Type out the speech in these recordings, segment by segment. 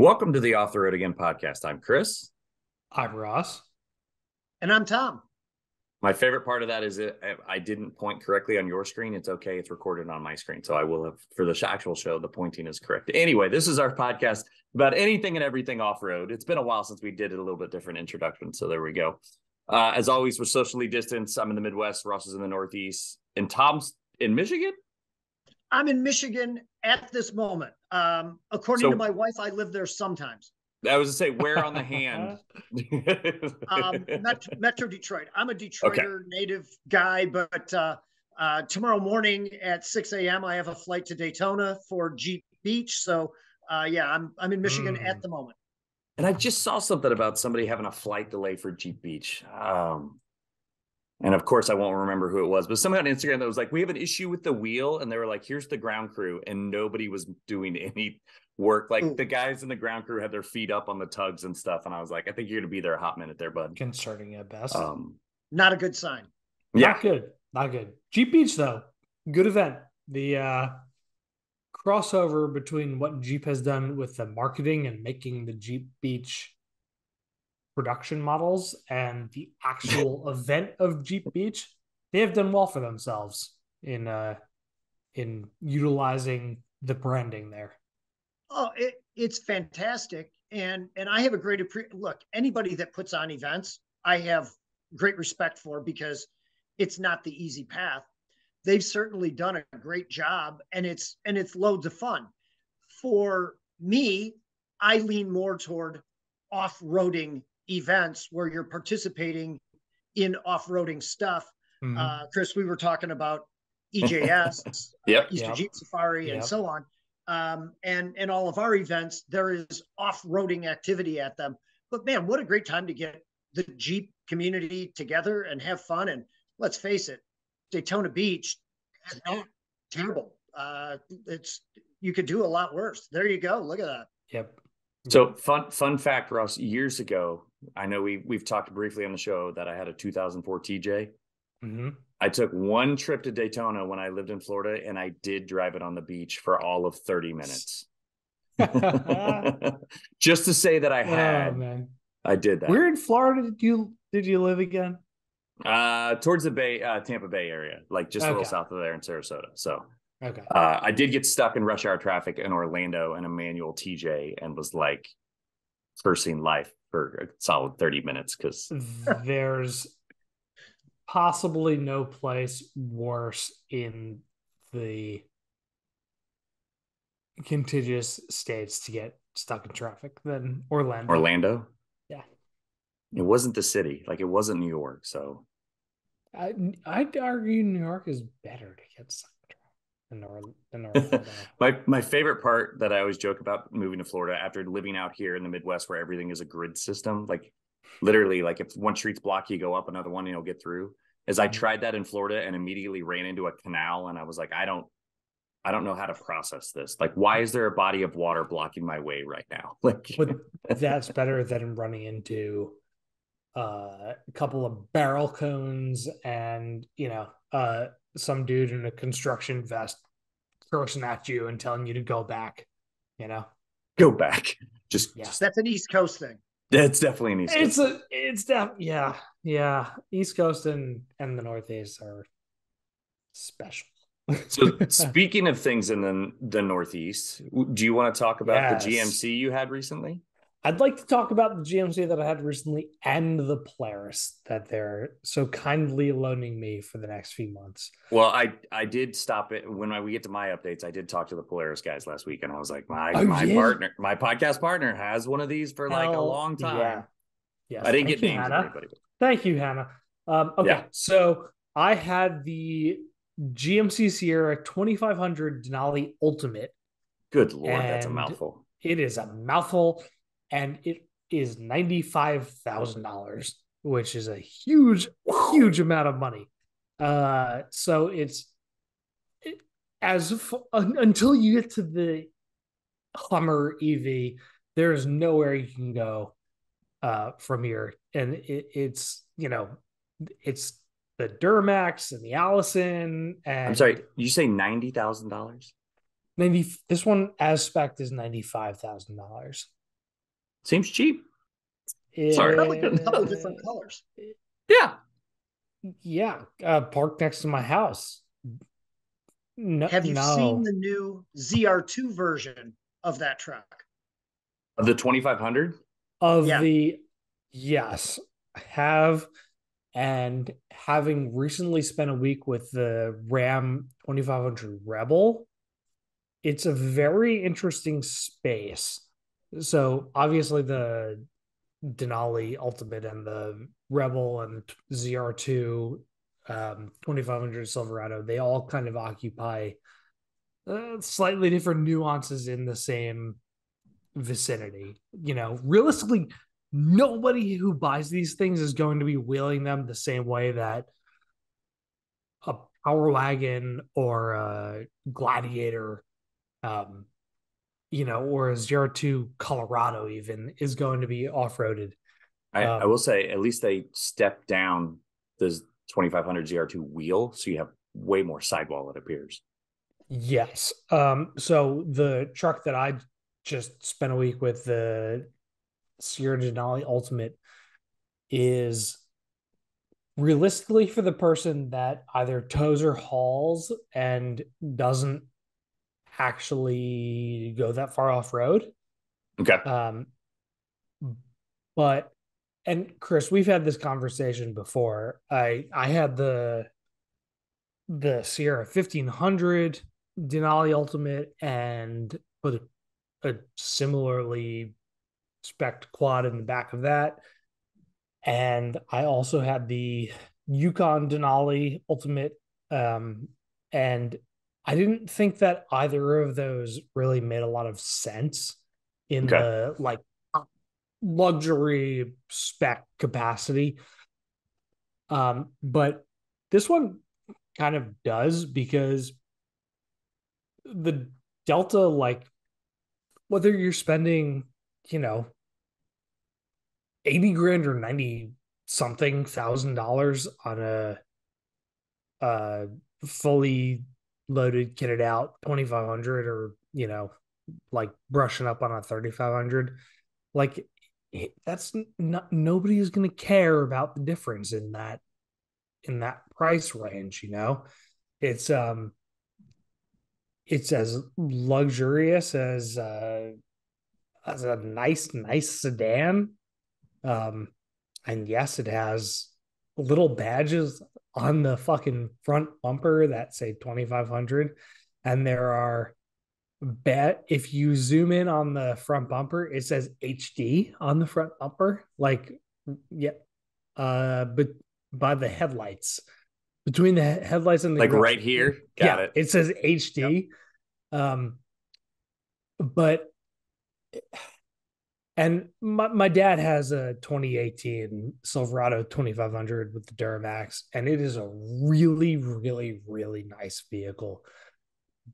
Welcome to the Off the Road Again podcast. I'm Chris. I'm Ross. And I'm Tom. My favorite part of that is I didn't point correctly on your screen. It's okay. It's recorded on my screen. So I will have, for the actual show, the pointing is correct. Anyway, this is our podcast about anything and everything off-road. It's been a while since we did it, a little bit different introduction. So there we go. As always, we're socially distanced. I'm in the Midwest. Ross is in the Northeast. And Tom's in Michigan? I'm in Michigan at this moment. According to my wife, I live there sometimes. I was to say, where on the hand? Metro Detroit. I'm a Detroiter native guy, but tomorrow morning at 6 a.m. I have a flight to Daytona for Jeep Beach. So I'm in Michigan at the moment. And I just saw something about somebody having a flight delay for Jeep Beach. And of course, I won't remember who it was, but someone on Instagram that was like, we have an issue with the wheel. And they were like, here's the ground crew. And nobody was doing any work. Like the guys in the ground crew had their feet up on the tugs and stuff. And I was like, I think you're going to be there a hot minute there, bud. Concerning at best. Not a good sign. Yeah. Not good. Jeep Beach, though. Good event. The crossover between what Jeep has done with the marketing and making the Jeep Beach production models and the actual event of Jeep Beach, they have done well for themselves in utilizing the branding there. Oh, it's fantastic. And I have a great look, anybody that puts on events, I have great respect for, because it's not the easy path. They've certainly done a great job, and it's loads of fun. For me, I lean more toward off-roading events where you're participating in off-roading stuff. Chris, we were talking about EJS, Easter Jeep Safari, and so on. And all of our events, there is off-roading activity at them. But man, what a great time to get the Jeep community together and have fun. And let's face it, Daytona Beach is not terrible. You could do a lot worse. There you go. Look at that. Yep. So fun fact, Ross, years ago, I know we've talked briefly on the show that I had a 2004 TJ. Mm-hmm. I took one trip to Daytona when I lived in Florida, and I did drive it on the beach for all of 30 minutes. Just to say that I had. Oh, man. I did that. Where in Florida did you live again? Towards the Tampa Bay area, like just a little south of there in Sarasota. So okay. I did get stuck in rush hour traffic in Orlando in a manual TJ and was like cursing life for a solid 30 minutes because there's possibly no place worse in the contiguous states to get stuck in traffic than Orlando. Orlando? Yeah. It wasn't the city. Like, it wasn't New York, so. I'd argue New York is better to get stuck in traffic than Orlando. My favorite part that I always joke about moving to Florida after living out here in the Midwest where everything is a grid system, like literally, like if one street's blocked, you go up another one and you'll get through. As I tried that in Florida and immediately ran into a canal, and I was like, I don't know how to process this. Like, why is there a body of water blocking my way right now? Like, but that's better than running into a couple of barrel cones and some dude in a construction vest cursing at you and telling you to go back. Go back. Just that's an East Coast thing. That's definitely an East Coast. Yeah. East Coast and the Northeast are special. So speaking of things in the Northeast, do you want to talk about the GMC you had recently? I'd like to talk about the GMC that I had recently and the Polaris that they're so kindly loaning me for the next few months. Well, I did stop it when we get to my updates. I did talk to the Polaris guys last week, and I was like, my podcast partner has one of these for like a long time. Yeah. Yes. I didn't get names of anybody. Thank you, Hannah. So I had the GMC Sierra 2500 Denali Ultimate. Good Lord, that's a mouthful. It is a mouthful. And it is $95,000, which is a huge amount of money. So until you get to the Hummer EV, there is nowhere you can go from here. And it's the Duramax and the Allison. And I'm sorry, you say $90,000? This one as spec is $95,000. Seems cheap. Sorry. Probably could have couple different colors. Yeah. Yeah, parked next to my house. No, Have you seen the new ZR2 version of that truck? Of the 2500? Yes, I have. And having recently spent a week with the Ram 2500 Rebel, it's a very interesting space. So obviously the Denali Ultimate and the Rebel and the ZR2 2500 Silverado, they all kind of occupy slightly different nuances in the same vicinity. Realistically, nobody who buys these things is going to be wheeling them the same way that a Power Wagon or a Gladiator, or a ZR2 Colorado even is going to be off-roaded. I will say, at least they stepped down the 2500 ZR2 wheel, so you have way more sidewall, it appears. Yes. So the truck that I just spent a week with, the Sierra Denali Ultimate, is realistically for the person that either tows or hauls and doesn't actually go that far off road. Okay. But and Chris, we've had this conversation before. I had the Sierra 1500 Denali Ultimate and put a similarly spec'd quad in the back of that. And I also had the Yukon Denali Ultimate. And I didn't think that either of those really made a lot of sense in the like luxury spec capacity. But this one kind of does, because the Delta, like, whether you're spending, 80 grand or 90 something $1,000 on a fully loaded, kitted out 2500, or, like brushing up on a 3500, like, that's not, nobody is going to care about the difference in that price range. It's as luxurious as a nice sedan. And yes, it has little badges on the fucking front bumper that say 2500. And there are if you zoom in on the front bumper, it says HD on the front bumper. Like, yeah. But by the headlights, between the headlights and the like grill, right here. Got it. It says HD. Yep. But and my dad has a 2018 Silverado 2500 with the Duramax, and it is a really, really, really nice vehicle.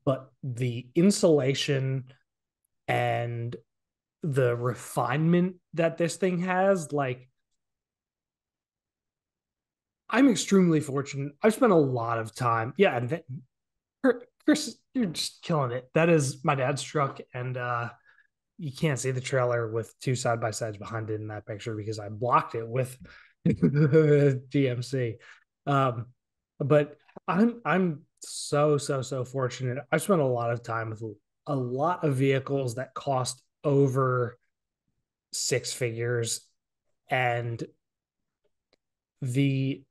But the insulation and the refinement that this thing has, like, I'm extremely fortunate. I've spent a lot of time. Yeah, and Chris, you're just killing it. That is my dad's truck, and you can't see the trailer with two side-by-sides behind it in that picture because I blocked it with GMC. But I'm so fortunate. I've spent a lot of time with a lot of vehicles that cost over six figures, and the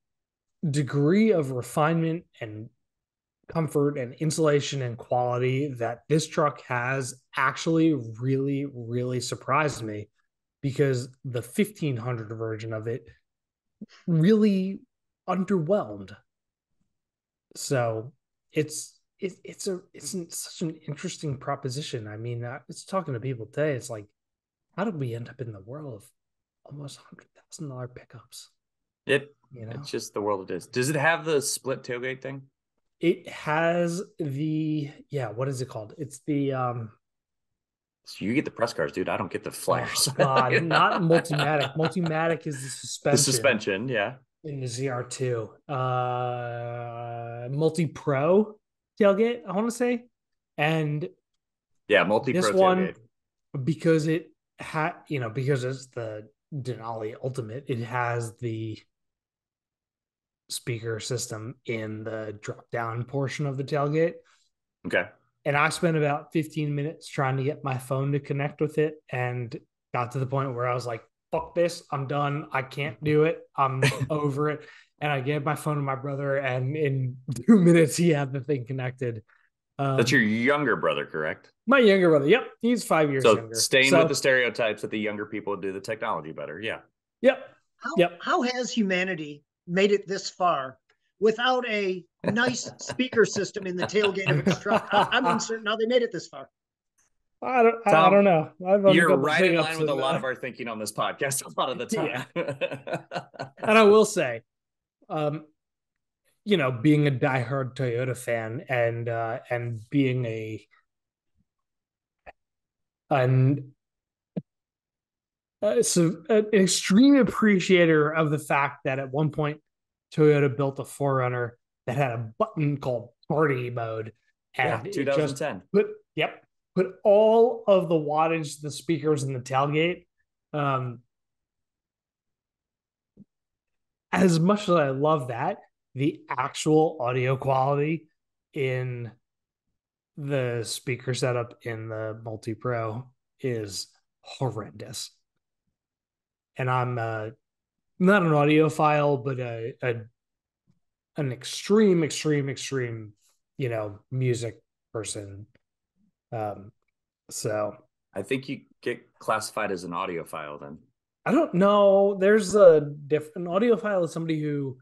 degree of refinement and comfort and insulation and quality that this truck has actually really, really surprised me, because the 1500 version of it really underwhelmed. So it's such an interesting proposition. I mean, it's talking to people today. It's like, how did we end up in the world of almost $100,000 pickups? It's just the world it is. Does it have the split tailgate thing? It has what is it called? It's the So you get the press cars, dude. I don't get the flares. Oh God, not Multimatic. Multimatic is the suspension. The suspension, yeah. In the ZR2. Multi-Pro tailgate, I want to say. And yeah, Multi-Pro this one, tailgate. because it because it's the Denali Ultimate, it has the speaker system in the drop down portion of the tailgate. Okay. And I spent about 15 minutes trying to get my phone to connect with it, and got to the point where I was like, fuck this, I'm done. I can't do it. I'm over it. And I gave my phone to my brother, and in 2 minutes, he had the thing connected. That's your younger brother, correct? My younger brother. Yep. He's 5 years younger. Staying with the stereotypes that the younger people do the technology better. Yeah. Yep. How has humanity made it this far without a nice speaker system in the tailgate of its truck? I'm uncertain how they made it this far. I don't know. You're right in line with a lot of our thinking on this podcast a lot of the time. Yeah. And I will say, being a diehard Toyota fan and being an extreme appreciator of the fact that at one point Toyota built a 4Runner that had a button called party mode, and 2010 put all of the wattage, the speakers in the tailgate. As much as I love that, the actual audio quality in the speaker setup in the Multi Pro is horrendous. And I'm not an audiophile, but an extreme, music person. So I think you get classified as an audiophile then. I don't know. There's an audiophile is somebody who.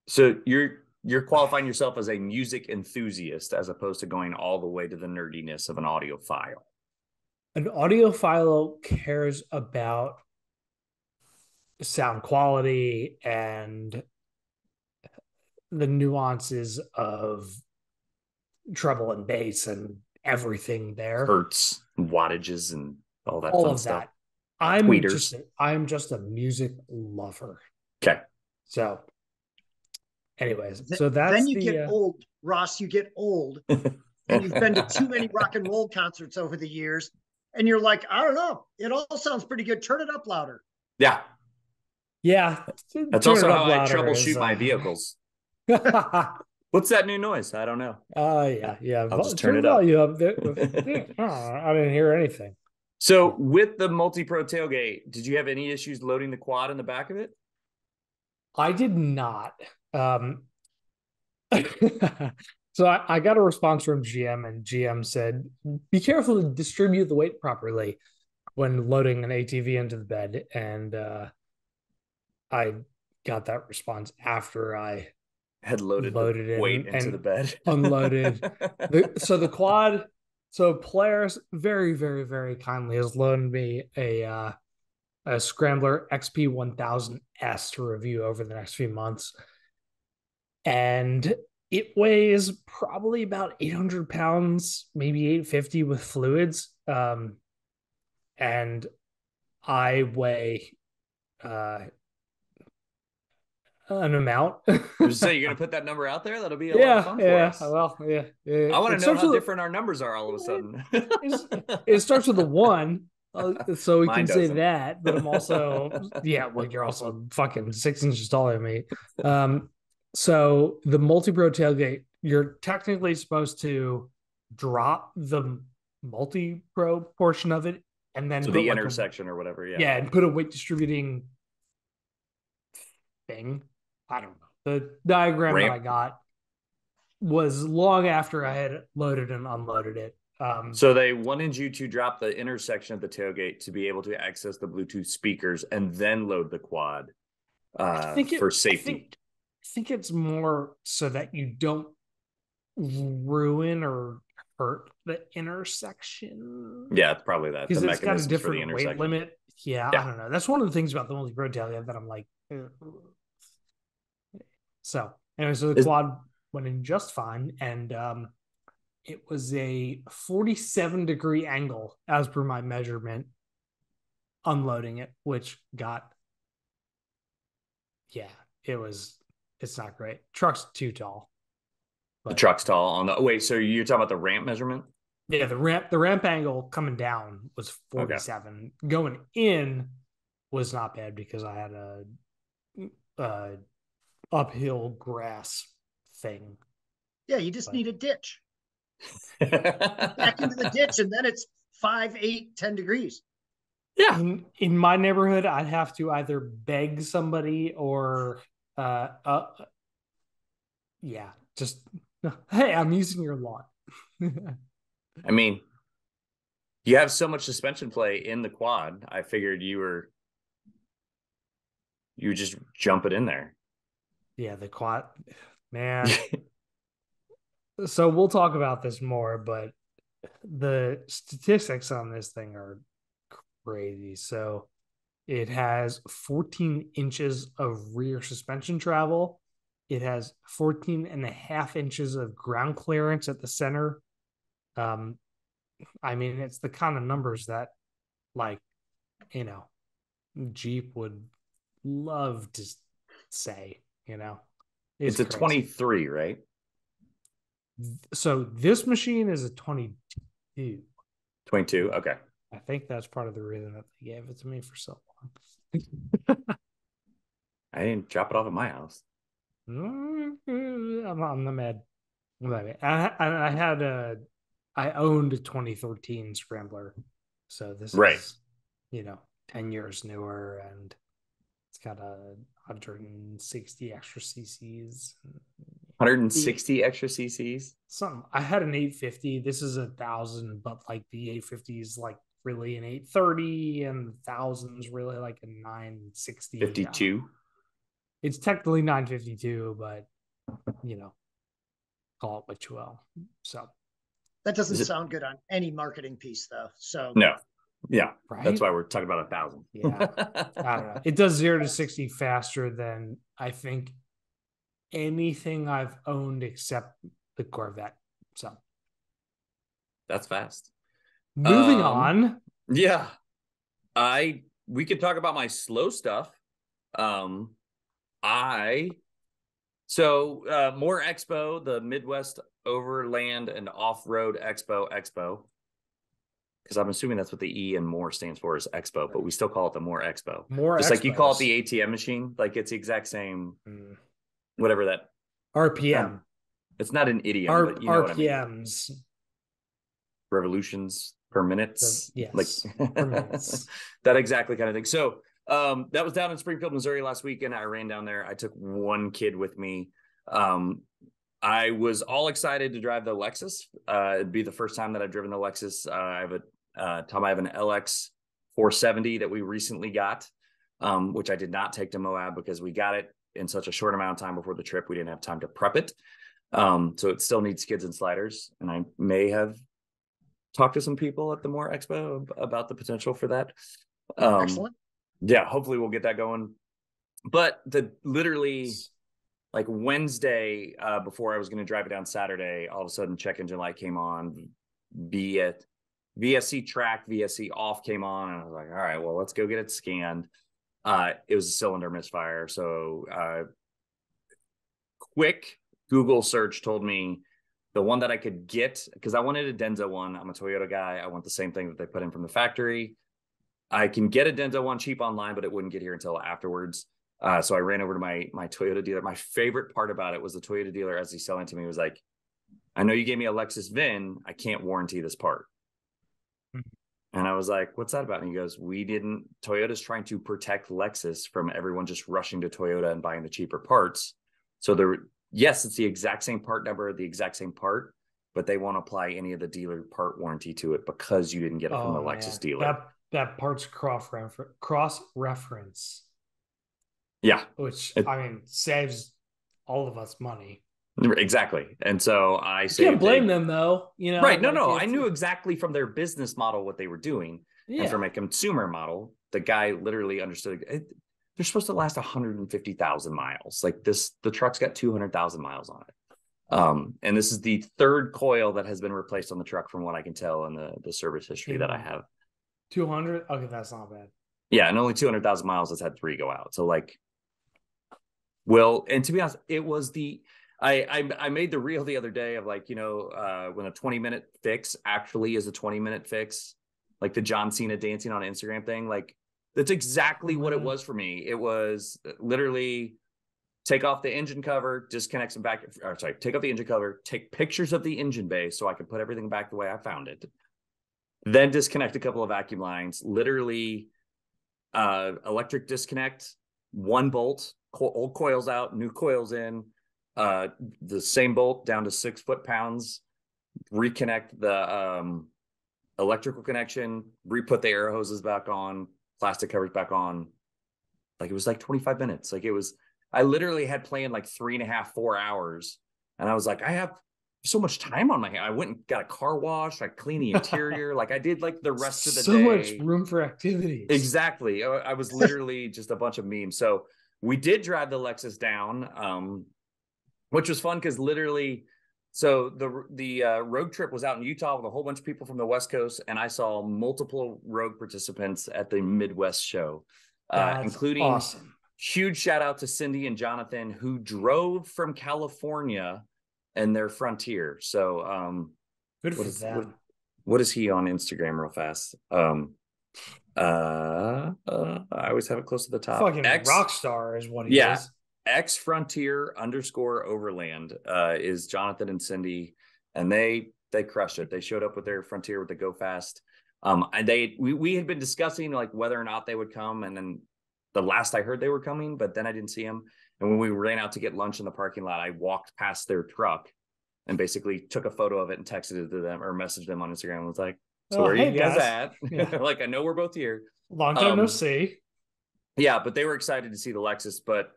So you're qualifying yourself as a music enthusiast as opposed to going all the way to the nerdiness of an audiophile. An audiophile cares about sound quality and the nuances of treble and bass and everything there. Hertz, wattages, and all that fun stuff. That. I'm just a music lover. Okay. So, anyways, then you get old, Ross. You get old, and you've been to too many rock and roll concerts over the years, and you're like, I don't know, it all sounds pretty good. Turn it up louder. Yeah. That's also how I troubleshoot my vehicles. What's that new noise? I don't know. Yeah. I'll just turn it up. I didn't hear anything. So with the Multi-Pro tailgate, did you have any issues loading the quad in the back of it? I did not. So I got a response from GM, and GM said, be careful to distribute the weight properly when loading an ATV into the bed. And I got that response after I had loaded the weight into the bed. Unloaded. The quad. So Polaris very, very, very kindly has loaned me a Scrambler XP 1000S to review over the next few months. And it weighs probably about 800 pounds, maybe 850 with fluids. And I weigh an amount. So you're gonna put that number out there? That'll be a lot of fun for us. Well, yeah. I want to know how different our numbers are all of a sudden. It starts with a 1, so we can say that. But I'm also, you're also fucking 6 inches taller than me. So the Multi-Pro tailgate, you're technically supposed to drop the Multi-Pro portion of it, and then the intersection or whatever. Yeah, and put a weight distributing thing. I don't know. The diagram that I got was long after I had loaded and unloaded it. So they wanted you to drop the intersection of the tailgate to be able to access the Bluetooth speakers and then load the quad for safety. I think it's more so that you don't ruin or hurt the intersection. Yeah, it's probably that. Because it's got a different weight limit. Yeah, I don't know. That's one of the things about the Multi-Pro tailgate that I'm like... So anyway, the quad went in just fine, and it was a 47-degree angle as per my measurement unloading it, which got it's not great. Truck's too tall. The truck's tall on the so you're talking about the ramp measurement? Yeah, the ramp angle coming down was 47. Okay. Going in was not bad because I had a uphill grass thing. Yeah, you just need a ditch. Back into the ditch, and then it's 5, 8, 10 degrees. Yeah. In my neighborhood, I'd have to either beg somebody or yeah, just hey, I'm using your lawn. I mean, you have so much suspension play in the quad. I figured you would just jump it in there. Yeah, the quad, man. So we'll talk about this more, but the statistics on this thing are crazy. So it has 14 inches of rear suspension travel. It has 14 and a half inches of ground clearance at the center. I mean, it's the kind of numbers that, like, Jeep would love to say, it's a crazy. 23, right? So this machine is a 22. 22, okay. I think that's part of the reason that they gave it to me for so long. I didn't drop it off at my house. I'm not mad. I owned a 2013 Scrambler, so this is 10 years newer, and it's got 160 extra cc's. 160 extra cc's. Something. I had an 850. This is 1,000, but like the 850 is like really an 830, and the 1,000 is really like a 960. 52. It's technically 952, but call it what you will. So that doesn't sound good on any marketing piece, though. So no, yeah, right? That's why we're talking about 1,000. Yeah, I don't know. It does 0 to 60 faster than I think anything I've owned except the Corvette. So that's fast. Moving on. Yeah, we could talk about my slow stuff. More Expo, the Midwest Overland and Off-Road Expo, because I'm assuming that's what the E and more stands for is Expo, but we still call it the More Expo. More just Expos. Like you call it the ATM machine, like it's the exact same, whatever that RPM. It's not an idiom, but you know what I mean. RPMs. Revolutions per minute. Yes, like per minutes. That exactly kind of thing. So that was down in Springfield, Missouri last weekend. I ran down there. I took one kid with me. I was all excited to drive the Lexus. It'd be the first time that I've driven the Lexus. I have an LX 470 that we recently got, which I did not take to Moab because we got it in such a short amount of time before the trip. We didn't have time to prep it. So it still needs skids and sliders. And I may have talked to some people at the More Expo about the potential for that. Excellent. Yeah, hopefully we'll get that going. But literally like Wednesday, before I was going to drive it down Saturday, all of a sudden check engine light came on, VSC track, VSC off came on, and I was like, all right, well, let's go get it scanned. It was a cylinder misfire. So quick Google search told me the one that I could get, because I wanted a Denso one. I'm a Toyota guy. I want the same thing that they put in from the factory. I can get a Denso one cheap online, but it wouldn't get here until afterwards. So I ran over to my Toyota dealer. My favorite part about it was the Toyota dealer, as he's selling to me, was like, I know you gave me a Lexus VIN. I can't warranty this part. Mm-hmm. And I was like, what's that about? And he goes, Toyota's trying to protect Lexus from everyone just rushing to Toyota and buying the cheaper parts. So yes, it's the exact same part number, the exact same part, but they won't apply any of the dealer part warranty to it because you didn't get it from the Lexus dealer. That part's cross-reference. Yeah. Which, saves all of us money. Exactly. And so I say, you can't blame them though. Right. No. I knew exactly from their business model what they were doing. Yeah. And from a consumer model, the guy literally understood they're supposed to last 150,000 miles. Like the truck's got 200,000 miles on it. And this is the third coil that has been replaced on the truck from what I can tell in the service history that I have. 200? Okay, that's not bad. Yeah, and only 200,000 miles has had 3 go out. So and to be honest, I made the reel the other day of like, when a 20-minute fix actually is a 20-minute fix, like the John Cena dancing on Instagram thing. Like that's exactly what it was for me. It was literally take off the engine cover, disconnect some back, take off the engine cover, take pictures of the engine bay so I could put everything back the way I found it. Then disconnect a couple of vacuum lines, literally electric disconnect, one bolt, old coils out, new coils in, the same bolt down to 6 foot-pounds, reconnect the electrical connection, re-put the air hoses back on, plastic covers back on. Like it was like 25 minutes. Like I literally had planned like 3.5, 4 hours. And I was like, I have so much time on my hand. I went and got a car wash. I cleaned the interior. Like I did like the rest of the day. So much room for activities. Exactly. I was literally just a bunch of memes. So we did drive the Lexus down, which was fun because literally, so the road trip was out in Utah with a whole bunch of people from the West Coast, and I saw multiple rogue participants at the Midwest show, including awesome. Huge shout out to Cindy and Jonathan who drove from California and their Frontier. So good for them. What is he on Instagram real fast? I always have it close to the top. Fucking rock star is what he is. X Frontier _ Overland is Jonathan and Cindy, and they crushed it. They showed up with their Frontier with the Go Fast. And we had been discussing like whether or not they would come, and then the last I heard they were coming, but then I didn't see them. And when we ran out to get lunch in the parking lot, I walked past their truck and basically took a photo of it and texted it to them or messaged them on Instagram and was like, so where are you guys at? Yeah. Like, I know we're both here. Long time no see. Yeah, but they were excited to see the Lexus. But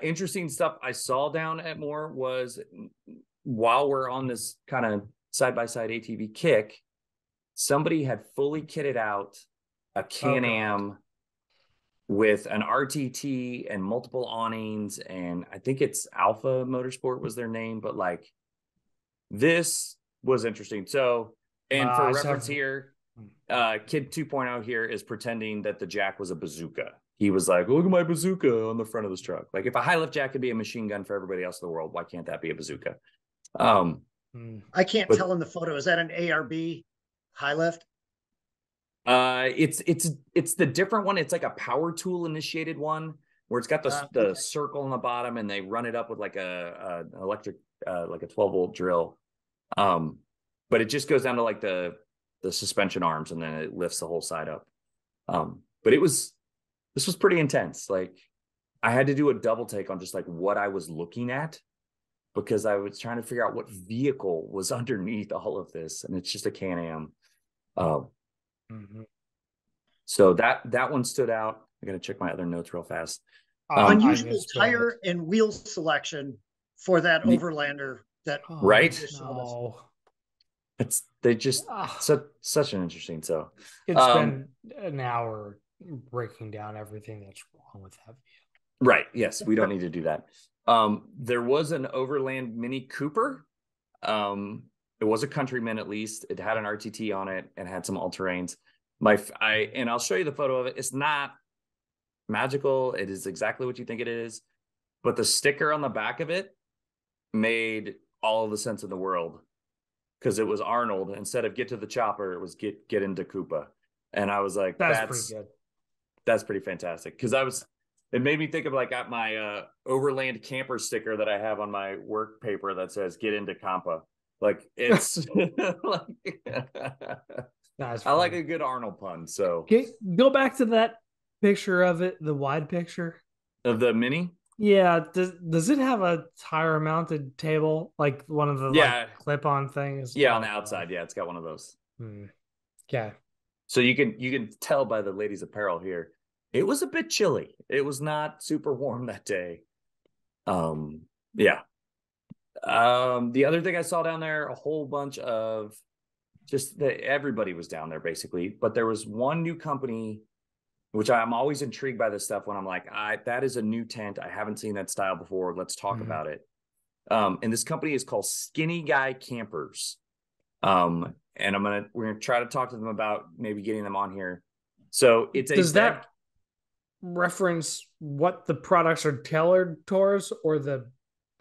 interesting stuff I saw down at Moore was while we're on this kind of side-by-side ATV kick, somebody had fully kitted out a Can-Am with an RTT and multiple awnings, and I think it's Alpha Motorsport was their name, but like this was interesting. So, and for reference here, Kid 2.0 here is pretending that the jack was a bazooka. He was like, look at my bazooka on the front of this truck. Like if a high lift jack could be a machine gun for everybody else in the world, why can't that be a bazooka? I can't tell in the photo. Is that an ARB high lift? It's the different one. It's like a power tool initiated one where it's got the circle on the bottom and they run it up with like a electric like a 12-volt drill. But it just goes down to like the suspension arms and then it lifts the whole side up. But this was pretty intense. Like I had to do a double take on just like what I was looking at because I was trying to figure out what vehicle was underneath all of this, and it's just a Can-Am. So that one stood out. I'm gonna check my other notes real fast. Unusual tire and wheel selection for that Overlander. That right? No. It's such an interesting. So it's been an hour breaking down everything that's wrong with that vehicle. Right. Yes, we don't need to do that. There was an Overland Mini Cooper. It was a Countryman, at least. It had an RTT on it and had some all-terrains. And I'll show you the photo of it. It's not magical. It is exactly what you think it is. But the sticker on the back of it made all of the sense in the world because it was Arnold. Instead of get to the chopper, it was get into Koopa. And I was like, that's pretty good. That's pretty fantastic. Because it made me think of like my Overland camper sticker that I have on my work paper that says get into Compa. Like it's I like a good Arnold pun. So go back to that picture of it, the wide picture of the Mini. Yeah, does it have a tire mounted table like one of the like, clip-on things? Yeah, on the outside. Yeah, it's got one of those. Okay. So you can tell by the ladies' apparel here, it was a bit chilly. It was not super warm that day. Yeah. The other thing I saw down there, a whole bunch of everybody was down there basically, but there was one new company, which I'm always intrigued by this stuff when I'm like, that is a new tent. I haven't seen that style before. Let's talk about it. And this company is called Skinny Guy Campers. And we're gonna try to talk to them about maybe getting them on here. So does that reference what the products are tailored towards, or the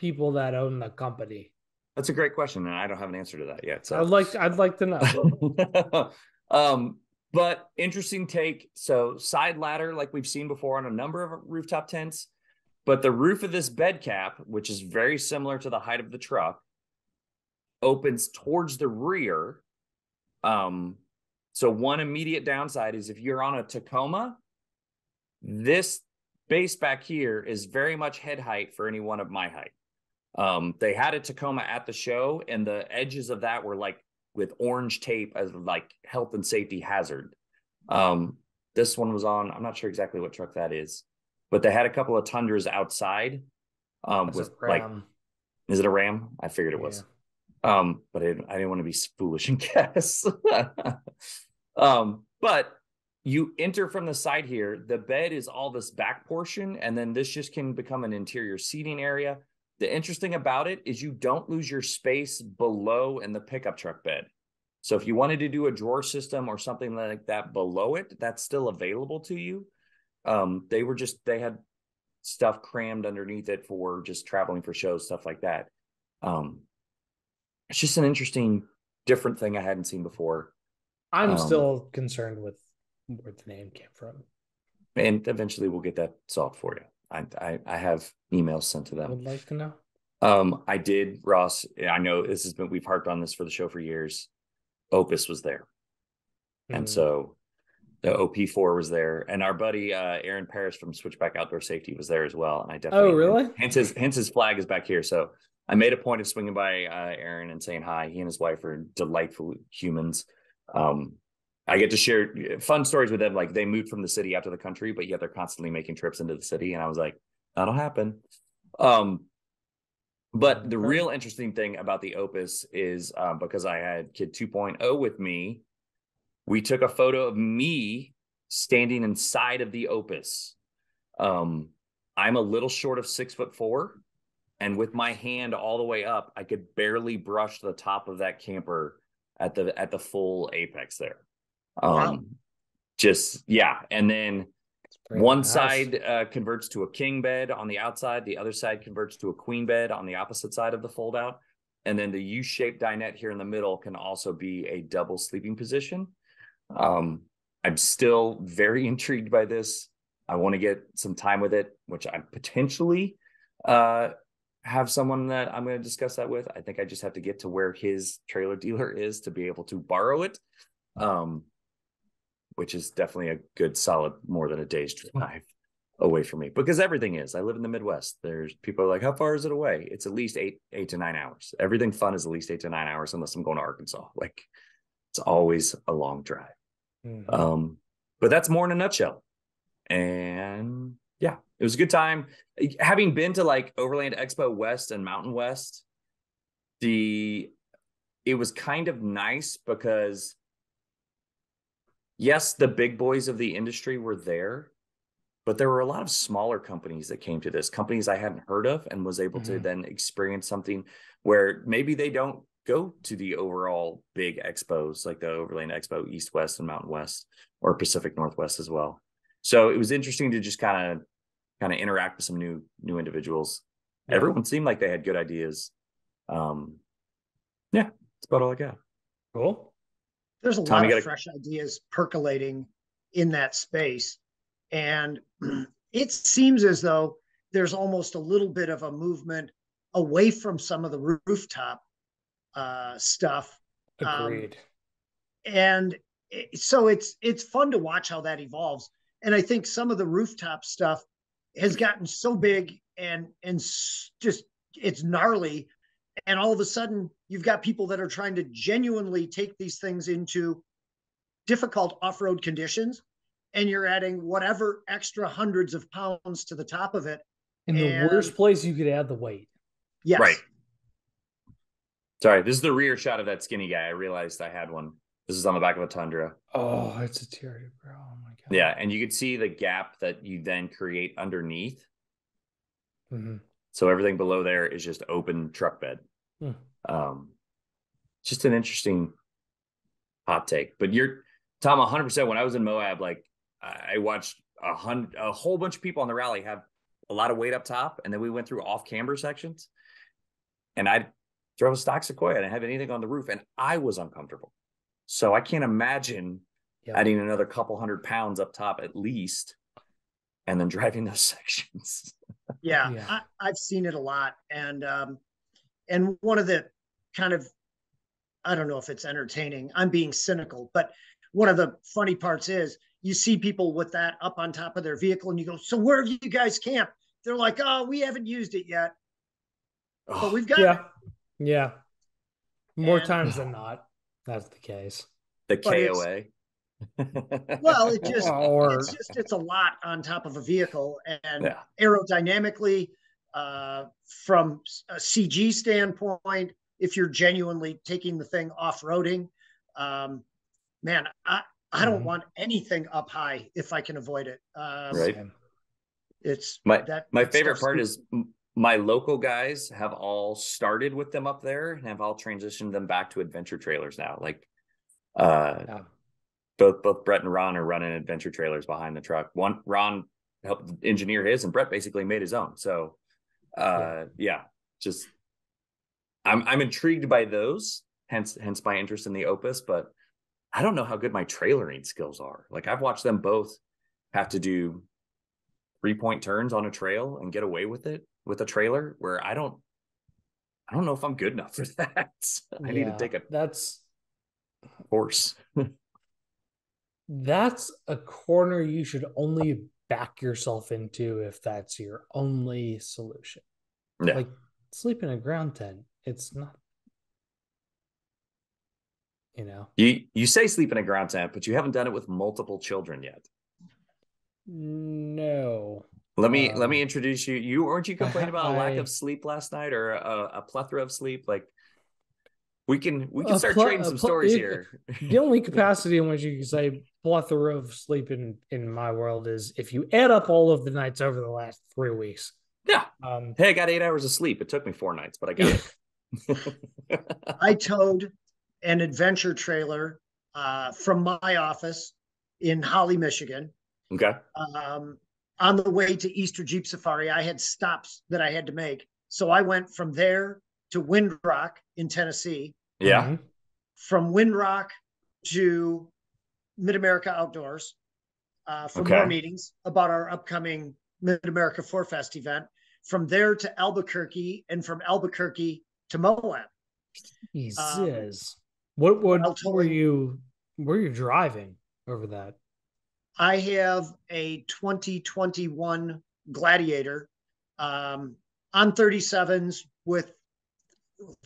people that own the company? That's a great question, and I don't have an answer to that yet. So I'd like to know. But interesting take. So side ladder, like we've seen before on a number of rooftop tents, but the roof of this bed cap, which is very similar to the height of the truck, opens towards the rear. So one immediate downside is if you're on a Tacoma, this base back here is very much head height for anyone of my height. They had a Tacoma at the show, and the edges of that were like with orange tape as like health and safety hazard. This one was on, I'm not sure exactly what truck that is, but they had a couple of Tundras outside. With like, is it a Ram? I figured it was. But I didn't want to be foolish and guess. But you enter from the side here, the bed is all this back portion, and then this just can become an interior seating area. The interesting about it is you don't lose your space below in the pickup truck bed. So if you wanted to do a drawer system or something like that below it, that's still available to you. They had stuff crammed underneath it for just traveling for shows, stuff like that. It's just an interesting, different thing I hadn't seen before. I'm still concerned with where the name came from. And eventually we'll get that solved for you. I have emails sent to them. Would like to know. I did, Ross. I know we've harped on this for the show for years. Opus was there. And so the OP4 was there. And our buddy Aaron Parrish from Switchback Outdoor Safety was there as well. And I definitely, oh, really? Hence his flag is back here. So I made a point of swinging by Aaron and saying hi. He and his wife are delightful humans. I get to share fun stories with them. Like they moved from the city out to the country, but yet they're constantly making trips into the city. And I was like, that'll happen. But the real interesting thing about the Opus is because I had Kid 2.0 with me, we took a photo of me standing inside of the Opus. I'm a little short of 6'4", and with my hand all the way up, I could barely brush the top of that camper at the full apex there. Wow. And then one side converts to a king bed on the outside, the other side converts to a queen bed on the opposite side of the fold out, and then the U-shaped dinette here in the middle can also be a double sleeping position. I'm still very intrigued by this. I want to get some time with it, which I potentially have someone that I'm going to discuss that with. I think I just have to get to where his trailer dealer is to be able to borrow it. Which is definitely a good solid more than a day's drive away from me, because everything is. I live in the Midwest. There's people are like, how far is it away? It's at least eight to 9 hours. Everything fun is at least 8 to 9 hours, unless I'm going to Arkansas. Like it's always a long drive. But that's more in a nutshell. And yeah, it was a good time. Having been to like Overland Expo West and Mountain West, it was kind of nice because yes, the big boys of the industry were there, but there were a lot of smaller companies that came to this, companies I hadn't heard of, and was able to then experience something where maybe they don't go to the overall big expos like the Overland Expo East, West, and Mountain West, or Pacific Northwest as well. So it was interesting to just kind of interact with some new individuals. Yeah. Everyone seemed like they had good ideas. Yeah, that's about all I got. Cool. There's a lot of fresh ideas percolating in that space. And it seems as though there's almost a little bit of a movement away from some of the rooftop stuff. Agreed. So it's fun to watch how that evolves. And I think some of the rooftop stuff has gotten so big and just it's gnarly. And all of a sudden, you've got people that are trying to genuinely take these things into difficult off-road conditions, and you're adding whatever extra hundreds of pounds to the top of it. In the worst place you could add the weight. Yes. Right. Sorry, this is the rear shot of that skinny guy. I realized I had one. This is on the back of a Tundra. Oh, it's a tear, bro. Oh my God. Yeah, and you could see the gap that you then create underneath. So everything below there is just open truck bed. Just an interesting hot take. But you're, Tom, 100%. When I was in Moab, like I watched a whole bunch of people on the rally have a lot of weight up top, and then we went through off camber sections, and I drove a stock Sequoia. I didn't have anything on the roof, and I was uncomfortable. So I can't imagine adding another couple 100 pounds up top at least, and then driving those sections. I've seen it a lot, and one of the kind of, I don't know if it's entertaining, I'm being cynical, but one of the funny parts is you see people with that up on top of their vehicle and you go, so where have you guys camped? They're like, oh, we haven't used it yet, but we've got it. Yeah. More times than not, that's the case. The KOA. Well, it's a lot on top of a vehicle, and aerodynamically, from a CG standpoint, if you're genuinely taking the thing off-roading, man, I don't want anything up high if I can avoid it. Right. It's my favorite part is my local guys have all started with them up there and have all transitioned them back to adventure trailers now. Like, both Brett and Ron are running adventure trailers behind the truck. Ron helped engineer his, and Brett basically made his own. So, just I'm intrigued by those. Hence my interest in the Opus. But I don't know how good my trailering skills are. Like, I've watched them both have to do 3-point turns on a trail and get away with it with a trailer, where I don't know if I'm good enough for that. I need to take a course. That's a corner you should only back yourself into if that's your only solution. Yeah. Like, sleep in a ground tent. It's not, You say sleep in a ground tent, but you haven't done it with multiple children yet. No. Let me introduce you. Weren't you complaining about a lack of sleep last night, or a plethora of sleep? Like, we can start trading some stories here. The only capacity in which you can say plethora of sleep in my world is if you add up all of the nights over the last 3 weeks. Yeah. Hey, I got 8 hours of sleep. It took me 4 nights, but I got it. I towed an adventure trailer from my office in Holly, Michigan. Okay. On the way to Easter Jeep Safari, I had stops that I had to make. So I went from there to Windrock in Tennessee. Yeah. Mm-hmm. From Windrock to Mid-America Outdoors for more meetings about our upcoming Mid-America 4Fest event. From there to Albuquerque, and from Albuquerque to Moab. Jesus. What were you driving over that? I have a 2021 Gladiator on 37s with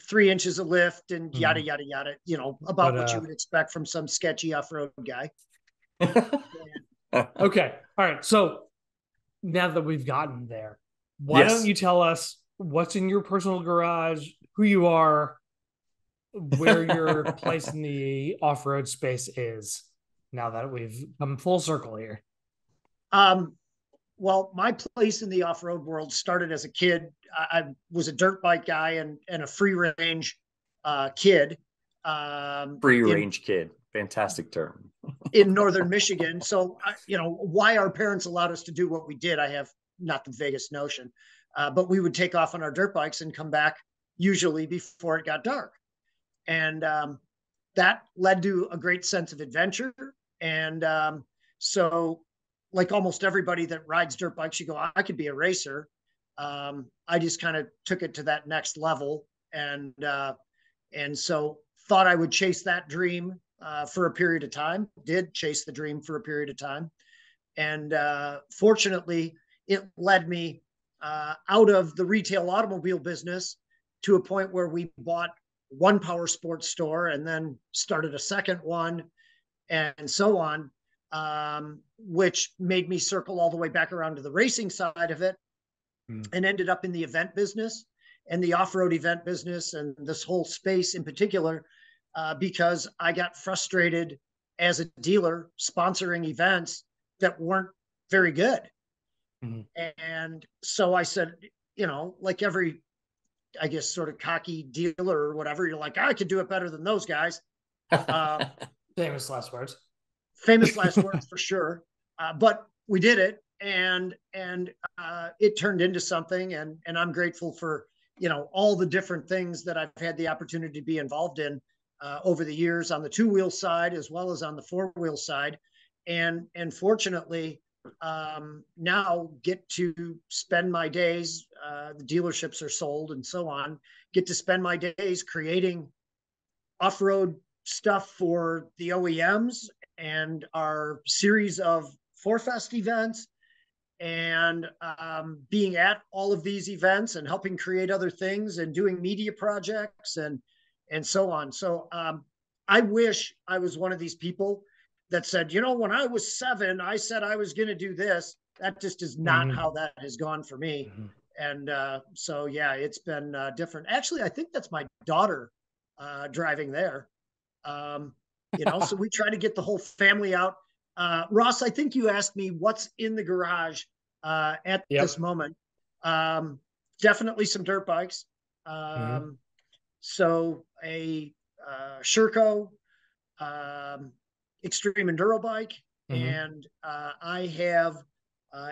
3 inches of lift and yada, yada, yada, about what you would expect from some sketchy off-road guy. Okay. All right. So now that we've gotten there, why don't you tell us what's in your personal garage, who you are, where your place in the off-road space is, now that we've come full circle here? Well, my place in the off-road world started as a kid. I was a dirt bike guy and a free range kid. Free range kid. Fantastic term. In northern Michigan. So, why our parents allowed us to do what we did, I have not the vaguest notion. But we would take off on our dirt bikes and come back usually before it got dark. And that led to a great sense of adventure. And so, like almost everybody that rides dirt bikes, you go, I could be a racer. I just kind of took it to that next level. And so thought I would chase that dream for a period of time, did chase the dream for a period of time. And fortunately, it led me out of the retail automobile business to a point where we bought one power sports store and then started a second one and so on, which made me circle all the way back around to the racing side of it and ended up in the event business and the off-road event business and this whole space in particular, because I got frustrated as a dealer sponsoring events that weren't very good. And so I said, like every, I guess, sort of cocky dealer or whatever, you're like, I could do it better than those guys. Famous last words. Famous last words for sure. But we did it. and it turned into something, and I'm grateful for, you know, all the different things that I've had the opportunity to be involved in over the years on the two-wheel side as well as on the four-wheel side, and fortunately now get to spend my days, the dealerships are sold and so on, get to spend my days creating off-road stuff for the OEMs and our series of Forfest events, and being at all of these events and helping create other things and doing media projects and so on. So I wish I was one of these people that said, you know, when I was 7, I said I was going to do this. That just is not how that has gone for me. And so, yeah, it's been different. Actually, I think that's my daughter driving there. You know, so we try to get the whole family out. Ross, I think you asked me what's in the garage at this moment. Definitely some dirt bikes. So a Sherco extreme enduro bike, and I have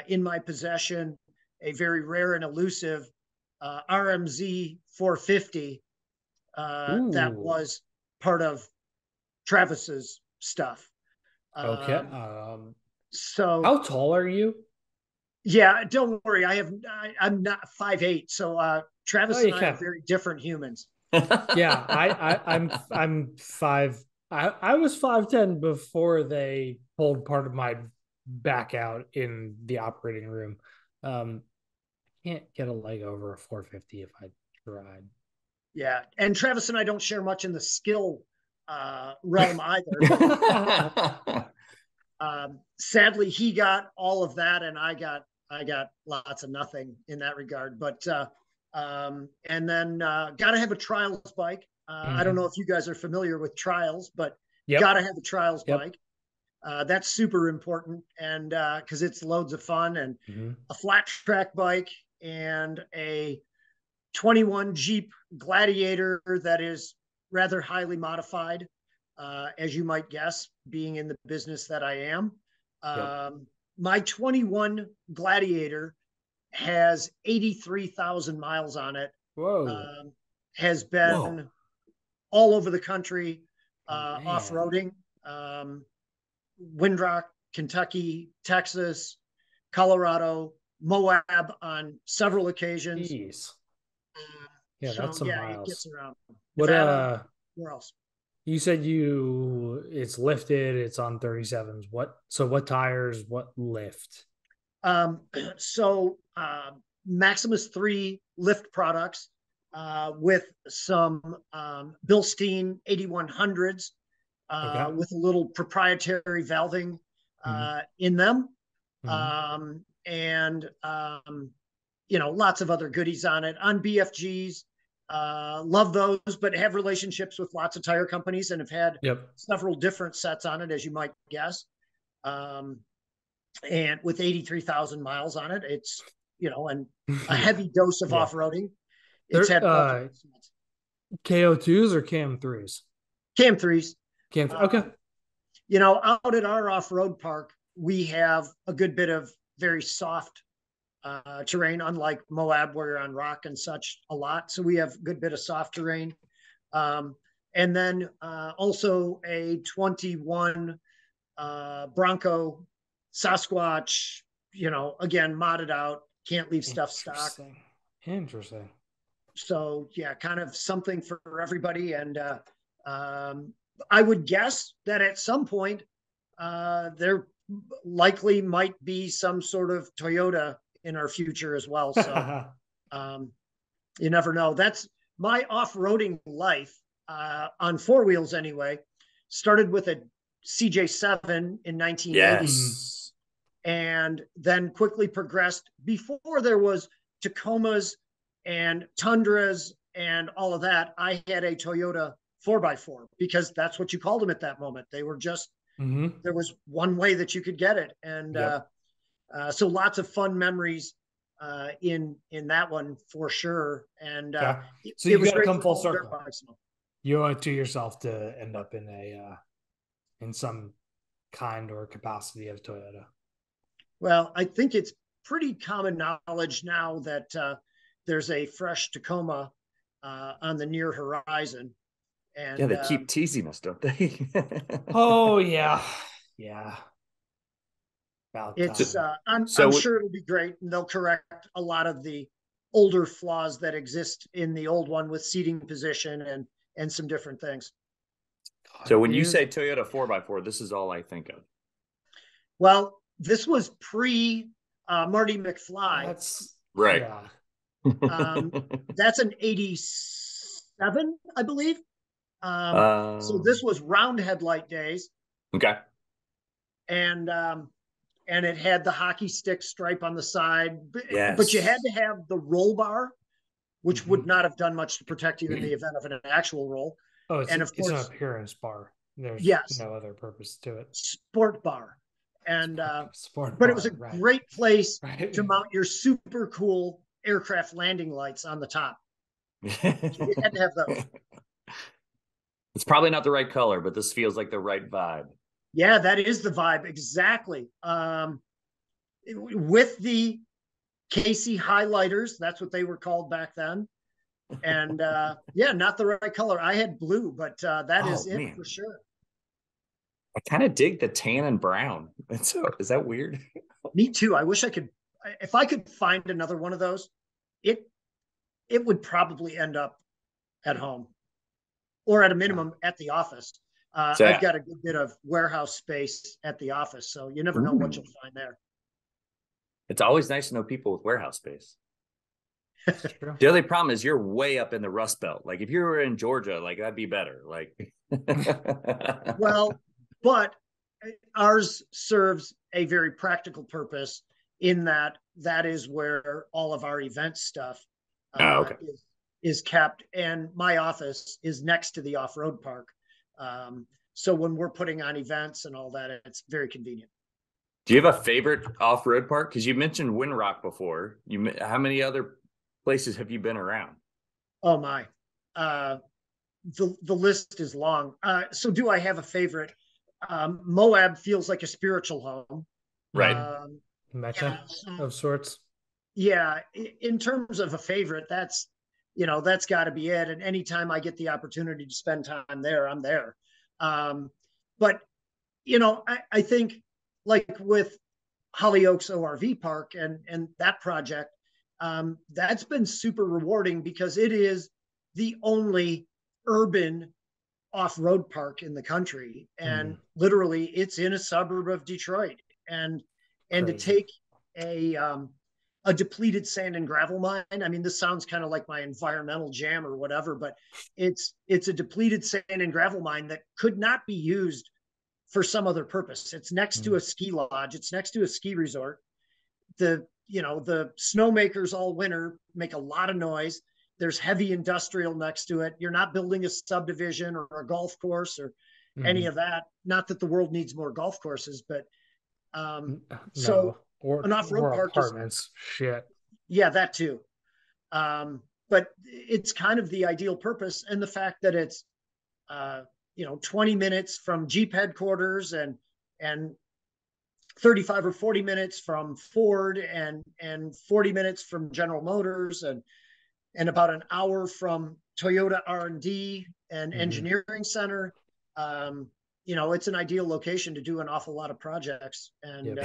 in my possession a very rare and elusive RMZ 450 that was part of Travis's stuff. Okay. So how tall are you? Yeah, don't worry. I'm not 5'8", so Travis and I are very different humans. Yeah, I'm 5. I was 5'10" before they pulled part of my back out in the operating room. I can't get a leg over a 450 if I tried. Yeah, and Travis and I don't share much in the skill realm either. Sadly, he got all of that, and I got lots of nothing in that regard. But and then got to have a trials bike. I don't know if you guys are familiar with trials, but got to have a trials bike. That's super important, and because it's loads of fun, and a flat track bike and a 21 Jeep Gladiator that is rather highly modified, as you might guess, being in the business that I am. My 21 Gladiator has 83,000 miles on it. Has been all over the country off-roading. Windrock, Kentucky, Texas, Colorado, Moab on several occasions. Jeez. Yeah, that's some miles. It gets around. What where else? You said it's lifted, it's on 37s. What tires, what lift? So Maximus 3 lift products with some Bilstein 8100s with a little proprietary valving in them. And you know, lots of other goodies on it. On BFGs, love those, but have relationships with lots of tire companies and have had several different sets on it, as you might guess. And with 83,000 miles on it, it's, you know, and a heavy dose of off-roading. It's had KO2s or KM3s? KM3s. Okay. You know, out at our off-road park, we have a good bit of very soft terrain, unlike Moab, where you're on rock and such a lot. So we have a good bit of soft terrain. And then also a 21 Bronco Sasquatch, you know, again, modded out, can't leave stuff stock. Interesting. So yeah, kind of something for everybody. And I would guess that at some point there likely might be some sort of Toyota in our future as well. So you never know. That's my off-roading life on four wheels anyway. Started with a CJ7 in 1980, and then quickly progressed. Before there was Tacomas and Tundras and all of that, I had a Toyota 4x4 because that's what you called them at that moment. They were just, there was one way that you could get it. And so lots of fun memories in that one for sure. And so you got to come full circle. You owe it to yourself to end up in in some kind or capacity of Toyota. Well, I think it's pretty common knowledge now that there's a fresh Tacoma on the near horizon. Yeah, And they keep teasing us, don't they? Oh yeah, yeah. About it's time. I'm sure it'll be great, and they'll correct a lot of the older flaws that exist in the old one with seating position and some different things. So when you say Toyota 4x4, this is all I think of. Well, this was pre Marty McFly. That's right. Yeah. That's an 87, I believe. So this was round headlight days. Okay. And it had the hockey stick stripe on the side. Yes. But you had to have the roll bar, which would not have done much to protect you in the event of an actual roll. Oh, it's, and of course, an appearance bar. There's no other purpose to it. Sport bar. And sport but bar, it was a great place to mount your super cool aircraft landing lights on the top. So you had to have those. It's probably not the right color, but this feels like the right vibe. Yeah, that is the vibe. Exactly. With the Casey highlighters, that's what they were called back then. And yeah, not the right color. I had blue, but that is it, man, for sure. I kind of dig the tan and brown. So is that weird? Me too. I wish I could, if I could find another one of those, it would probably end up at home or at a minimum at the office. I've got a good bit of warehouse space at the office, so you never know what you'll find there. It's always nice to know people with warehouse space. The only problem is you're way up in the Rust Belt. Like if you were in Georgia, like that'd be better. Like, well, but ours serves a very practical purpose in that is where all of our event stuff is kept. And my office is next to the off-road park. So when we're putting on events and all that, it's very convenient. Do you have a favorite off-road park? Because you mentioned Windrock before. How many other places have you been around? Oh my, the list is long. So do I have a favorite? Moab feels like a spiritual home, right? Mecca of sorts. Yeah, in terms of a favorite, that's got to be it. And anytime I get the opportunity to spend time there, I'm there. But I think like with Hollyoaks ORV Park and that project, that's been super rewarding because it is the only urban off-road park in the country, and literally it's in a suburb of Detroit. And to take a depleted sand and gravel mine. I mean, this sounds kind of like my environmental jam or whatever, but it's a depleted sand and gravel mine that could not be used for some other purpose. It's next to a ski lodge. It's next to a ski resort. The snowmakers all winter make a lot of noise. There's heavy industrial next to it. You're not building a subdivision or a golf course or any of that. Not that the world needs more golf courses, but so an off-road park apartments. Shit. Yeah, that too. But it's kind of the ideal purpose, and the fact that it's 20 minutes from Jeep headquarters and 35 or 40 minutes from Ford and 40 minutes from General Motors and about an hour from Toyota R&D and engineering center. It's an ideal location to do an awful lot of projects, and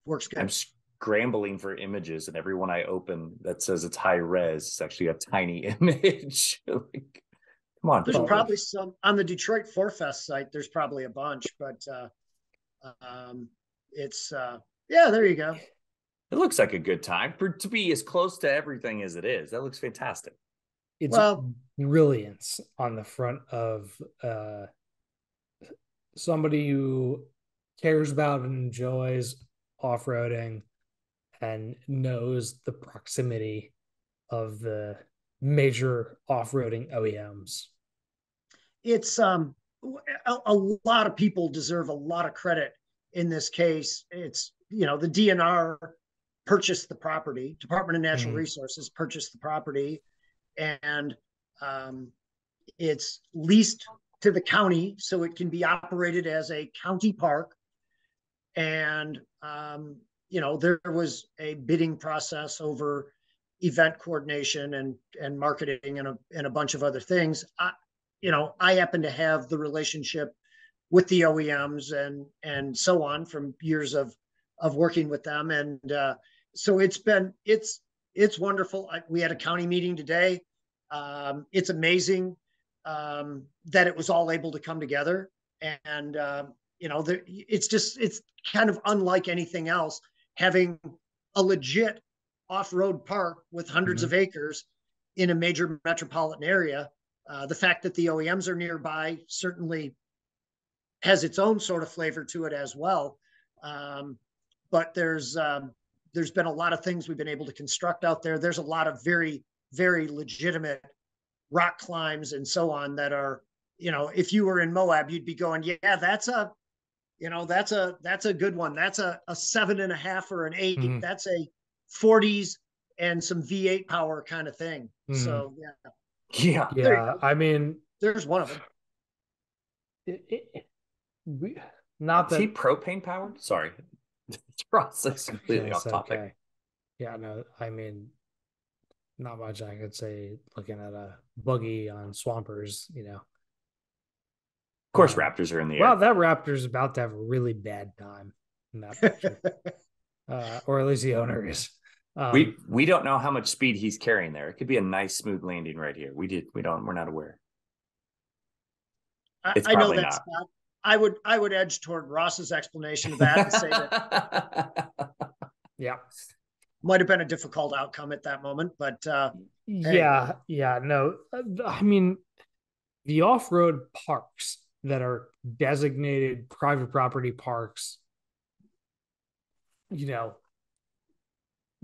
works good. I'm scrambling for images, and every one I open that says it's high res is actually a tiny image. Like, come on. There's probably some on the Detroit 4Fest site. There's probably a bunch, but it's there you go. It looks like a good time to be as close to everything as it is. That looks fantastic. It's brilliance on the front of somebody who cares about and enjoys off-roading and knows the proximity of the major off-roading OEMs. It's a lot of people deserve a lot of credit in this case. It's the DNR purchased the property, Department of Natural Resources purchased the property, and it's leased to the county so it can be operated as a county park. And, there was a bidding process over event coordination and marketing and a bunch of other things. I happen to have the relationship with the OEMs and so on from years of working with them. And so it's wonderful. We had a county meeting today. It's amazing that it was all able to come together. And, it's kind of unlike anything else, having a legit off-road park with hundreds of acres in a major metropolitan area. The fact that the OEMs are nearby certainly has its own sort of flavor to it as well. But there's been a lot of things we've been able to construct out there. There's a lot of very, very legitimate rock climbs and so on that are, if you were in Moab, you'd be going, yeah, that's a good one. That's a 7.5 or an 8. That's a 40s and some V8 power kind of thing. So yeah. I mean, there's one of them. Not that. Is he propane powered? Sorry. It's completely off topic. Okay. Yeah, no, I mean, not much I could say looking at a buggy on Swampers, Of course, Raptors are in the air. Well, that Raptor's about to have a really bad time in that picture. Or at least the owner is. We don't know how much speed he's carrying there. It could be a nice smooth landing right here. We're not aware. I know that's not. I would edge toward Ross's explanation of that and say that might have been a difficult outcome at that moment, but no. I mean, the off-road parks that are designated private property parks,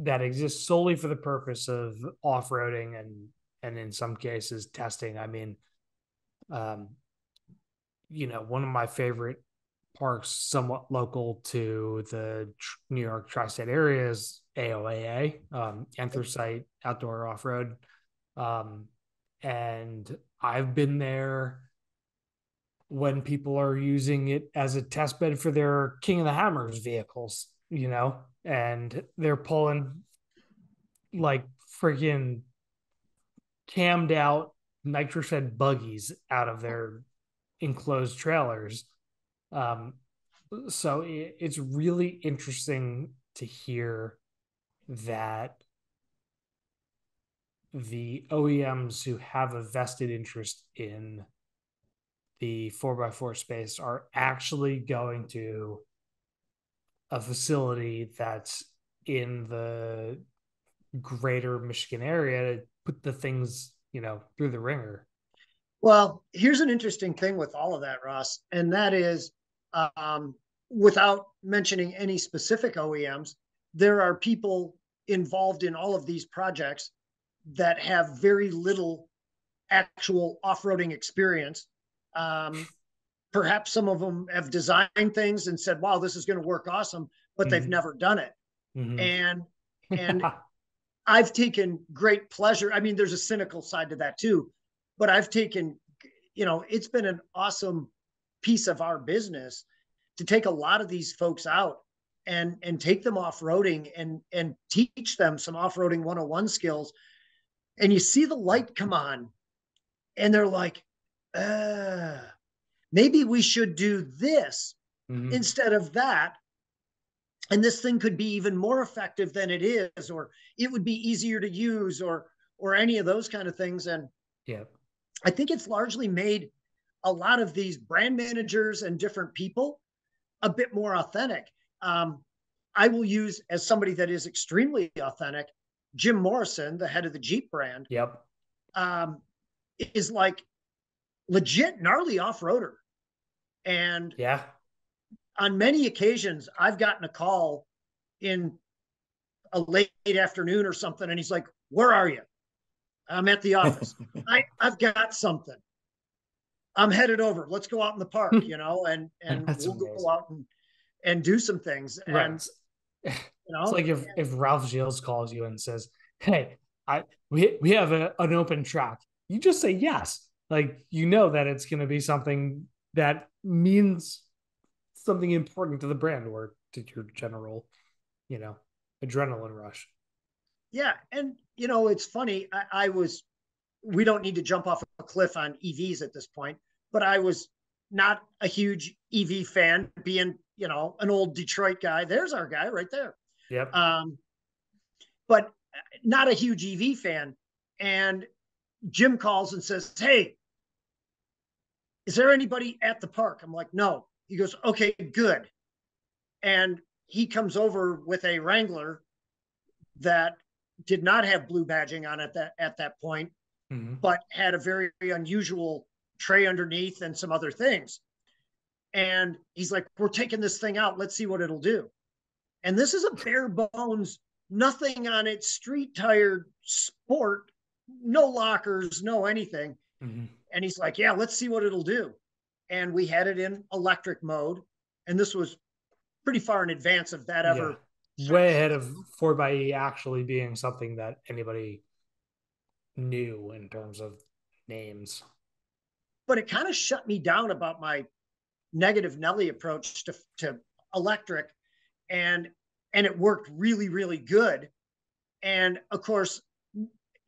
that exist solely for the purpose of off-roading and in some cases testing. I mean, one of my favorite parks, somewhat local to the New York tri-state area, is AOAA, Anthracite Outdoor Off-Road. And I've been there when people are using it as a test bed for their King of the Hammers vehicles, and they're pulling like freaking cammed out nitro-fed buggies out of their enclosed trailers. So it's really interesting to hear that the OEMs who have a vested interest in the 4x4 space are actually going to a facility that's in the greater Michigan area to put the things, through the ringer. Well, here's an interesting thing with all of that, Ross, and that is, without mentioning any specific OEMs, there are people involved in all of these projects that have very little actual off-roading experience. Perhaps some of them have designed things and said, wow, this is going to work awesome, but they've never done it. And I've taken great pleasure. I mean, there's a cynical side to that too, but I've taken, it's been an awesome piece of our business to take a lot of these folks out and take them off-roading and teach them some off-roading 101 skills. And you see the light come on and they're like, maybe we should do this instead of that. And this thing could be even more effective than it is, or it would be easier to use, or any of those kind of things. And I think it's largely made a lot of these brand managers and different people a bit more authentic. I will use, as somebody that is extremely authentic, Jim Morrison, the head of the Jeep brand, is like legit gnarly off-roader. And on many occasions, I've gotten a call in a late afternoon or something, and he's like, where are you? I'm at the office. I've got something. I'm headed over. Let's go out in the park, and we'll amazing. Go out and do some things. Right. And it's like if Ralph Gilles calls you and says, hey, we have an open track. You just say yes. Like, that it's going to be something that means something important to the brand, or to your general, adrenaline rush. Yeah. And, it's funny. We don't need to jump off a cliff on EVs at this point, but I was not a huge EV fan, being, an old Detroit guy. There's our guy right there. Yep. But not a huge EV fan. And Jim calls and says, "Hey, is there anybody at the park?" I'm like, "No." He goes, "Okay, good." And he comes over with a Wrangler that did not have blue badging on it at that point, but had a very unusual tray underneath and some other things. And he's like, "We're taking this thing out. Let's see what it'll do." And this is a bare bones, nothing on it, street tired sport, no lockers, no anything. And he's like, "Yeah, let's see what it'll do." And we had it in electric mode. And this was pretty far in advance of that ever. Yeah. Way ahead of 4xe actually being something that anybody knew in terms of names. But it kind of shut me down about my negative Nelly approach to electric. And it worked really, really good. And of course,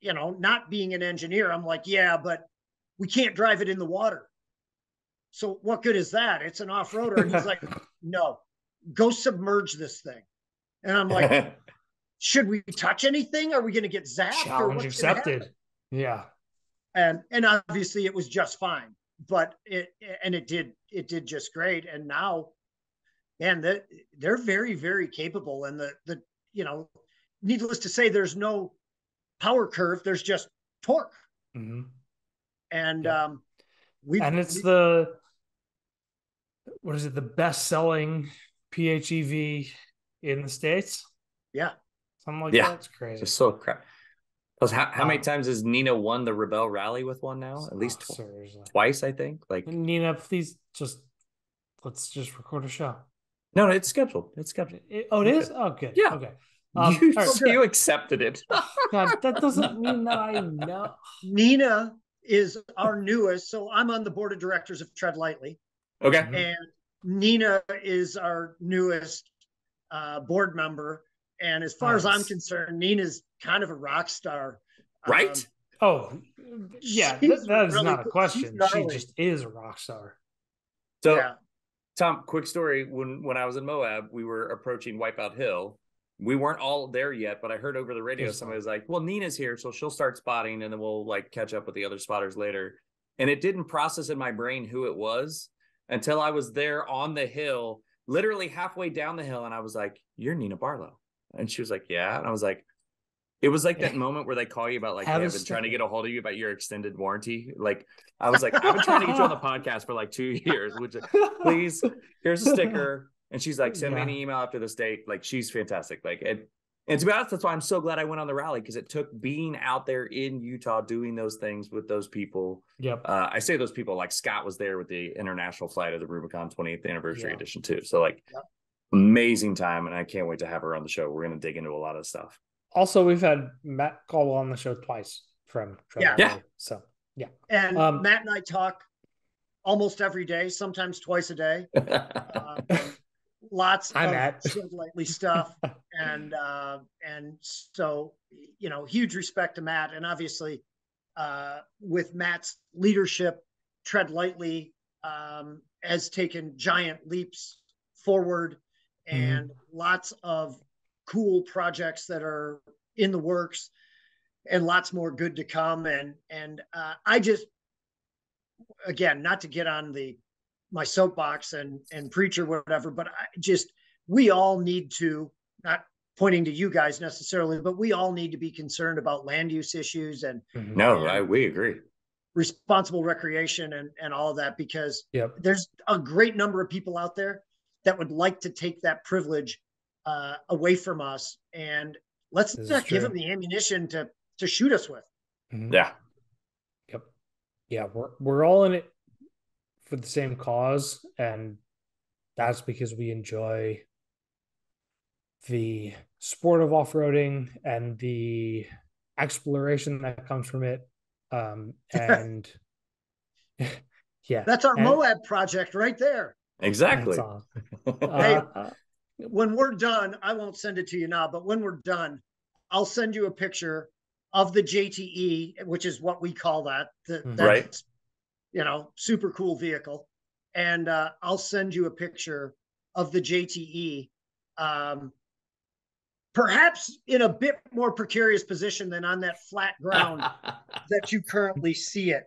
not being an engineer, I'm like, "Yeah, but we can't drive it in the water. So what good is that? It's an off-roader." And he's like, "No, go submerge this thing." And I'm like, "Should we touch anything? Are we going to get zapped?" Challenge accepted. Yeah. And obviously it was just fine, but it did just great. And now, man, they're very, very capable. And the needless to say, there's no power curve. There's just torque. And it's the best-selling PHEV in the States? Yeah. Something like that. It's crazy. Just so crap. How many times has Nina won the Rebel Rally with one now? At least twice, I think. Like, Nina, please let's just record a show. No, it's scheduled. It's scheduled. It is? Oh, good. Yeah. Okay. You accepted it. God, that doesn't mean that I know. Nina is our newest. So I'm on the board of directors of Tread Lightly. Okay. And Nina is our newest board member. And as far as I'm concerned, Nina's kind of a rock star. Right? That is really not a question. She just is a rock star. So, yeah. Tom, quick story. When I was in Moab, we were approaching Wipeout Hill. We weren't all there yet, but I heard over the radio, somebody was like, "Well, Nina's here, so she'll start spotting, and then we'll catch up with the other spotters later." And it didn't process in my brain who it was until I was there on the hill, literally halfway down the hill, and I was like, "You're Nina Barlow." And she was like, "Yeah." And I was like, it was like that moment where they call you about, like, "Hey, I've been trying to get a hold of you about your extended warranty." Like, I was like, "I've been trying to get you on the podcast for like 2 years. Would you please, here's a sticker." And she's like, "Send me an email after this date." Like, she's fantastic. Like, and to be honest, that's why I'm so glad I went on the rally, because it took being out there in Utah doing those things with those people. Yep. I say those people, like Scott was there with the international flight of the Rubicon 20th anniversary edition too. So amazing time, and I can't wait to have her on the show. We're going to dig into a lot of stuff. Also, we've had Matt Caldwell on the show twice from Tread. So and Matt and I talk almost every day, sometimes twice a day. Lots of Tread Lightly stuff, and so huge respect to Matt, and obviously with Matt's leadership, Tread Lightly has taken giant leaps forward, and lots of cool projects that are in the works, and lots more good to come. And I just, again, not to get on my soapbox and preach or whatever, but we all need to, not pointing to you guys necessarily, but we all need to be concerned about land use issues and we agree, responsible recreation and all of that, because there's a great number of people out there that would like to take that privilege away from us, and let's not give them the ammunition to shoot us with. We're all in it for the same cause, and that's because we enjoy the sport of off-roading and the exploration that comes from it. And that's our Moab project right there. Exactly. Hey, when we're done, I won't send it to you now, but when we're done, I'll send you a picture of the JTE, which is what we call that. Right. That's, super cool vehicle. And I'll send you a picture of the JTE, perhaps in a bit more precarious position than on that flat ground that you currently see it.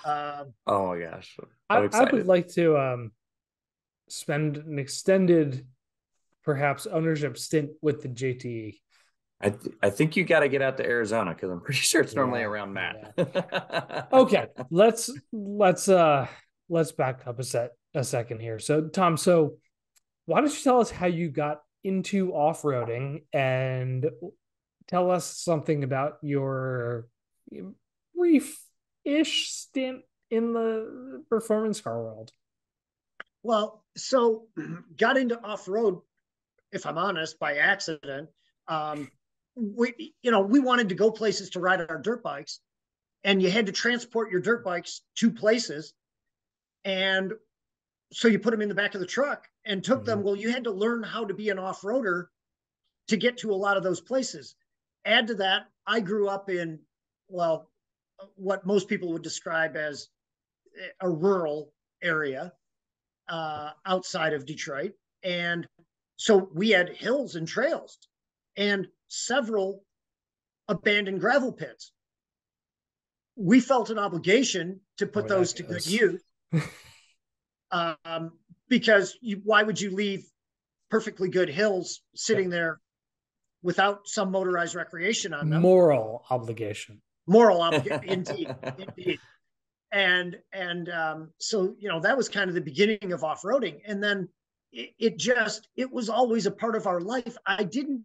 Oh my gosh. I would like to spend an extended, perhaps, ownership stint with the JTE. I think you got to get out to Arizona because I'm pretty sure it's normally around Matt. Yeah. Okay, let's back up a second here. So Tom, why don't you tell us how you got into off-roading and tell us something about your brief-ish stint in the performance car world? Well, so got into off-road, if I'm honest, by accident. We wanted to go places to ride our dirt bikes, and you had to transport your dirt bikes to places. And so you put them in the back of the truck and took them. Well, you had to learn how to be an off-roader to get to a lot of those places. Add to that, I grew up in, well, what most people would describe as a rural area outside of Detroit. And so we had hills and trails and several abandoned gravel pits. We felt an obligation to put those to good use. Because why would you leave perfectly good hills sitting there without some motorized recreation on them? Moral obligation. Indeed. And so, that was kind of the beginning of off-roading. And then it was always a part of our life. I didn't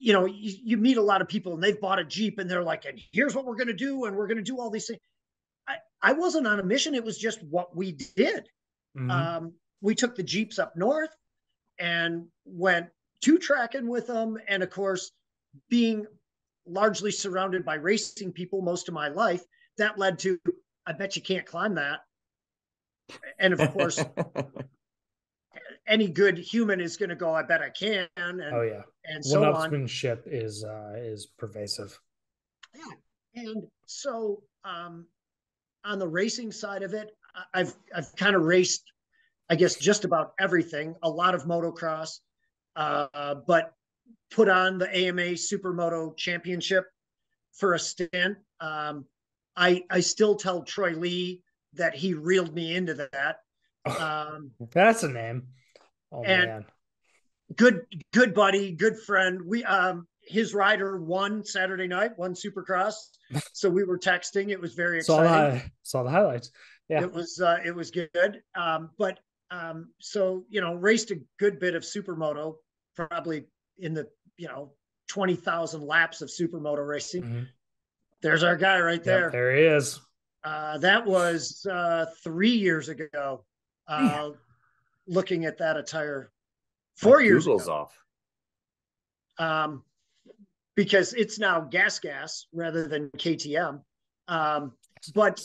you meet a lot of people and they've bought a Jeep and they're like, and here's what we're going to do. And we're going to do all these things. I wasn't on a mission. It was just what we did. We took the Jeeps up north and went two-tracking with them. And of course, being largely surrounded by racing people most of my life, that led to, I bet you can't climb that. And of course, any good human is going to go, I bet I can. And, and so on. One-upsmanship is pervasive. Yeah. And so, on the racing side of it, I've kind of raced, I guess, just about everything, a lot of motocross, but put on the AMA Supermoto Championship for a stint. I still tell Troy Lee that he reeled me into that. That's a name. Oh, man. Good buddy, good friend. His rider won Saturday night, won Supercross. So we were texting. It was very exciting. Saw the highlights. Yeah. It was good. So, raced a good bit of supermoto, probably in the, 20,000 laps of supermoto racing. There's our guy right there. Yep, there he is. That was 3 years ago. Looking at that attire, 4 years ago. Off. Because it's now gas rather than KTM. But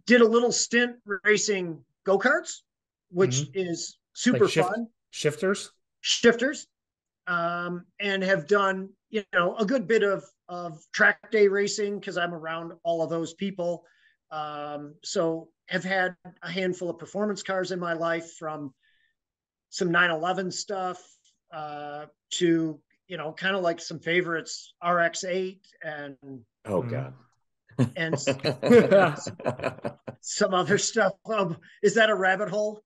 did a little stint racing go-karts, which is super fun. Shifters. And have done, a good bit of track day racing because I'm around all of those people. So have had a handful of performance cars in my life, from some 911 stuff to, kind of like some favorites, RX-8 and God. And some other stuff. Is that a rabbit hole?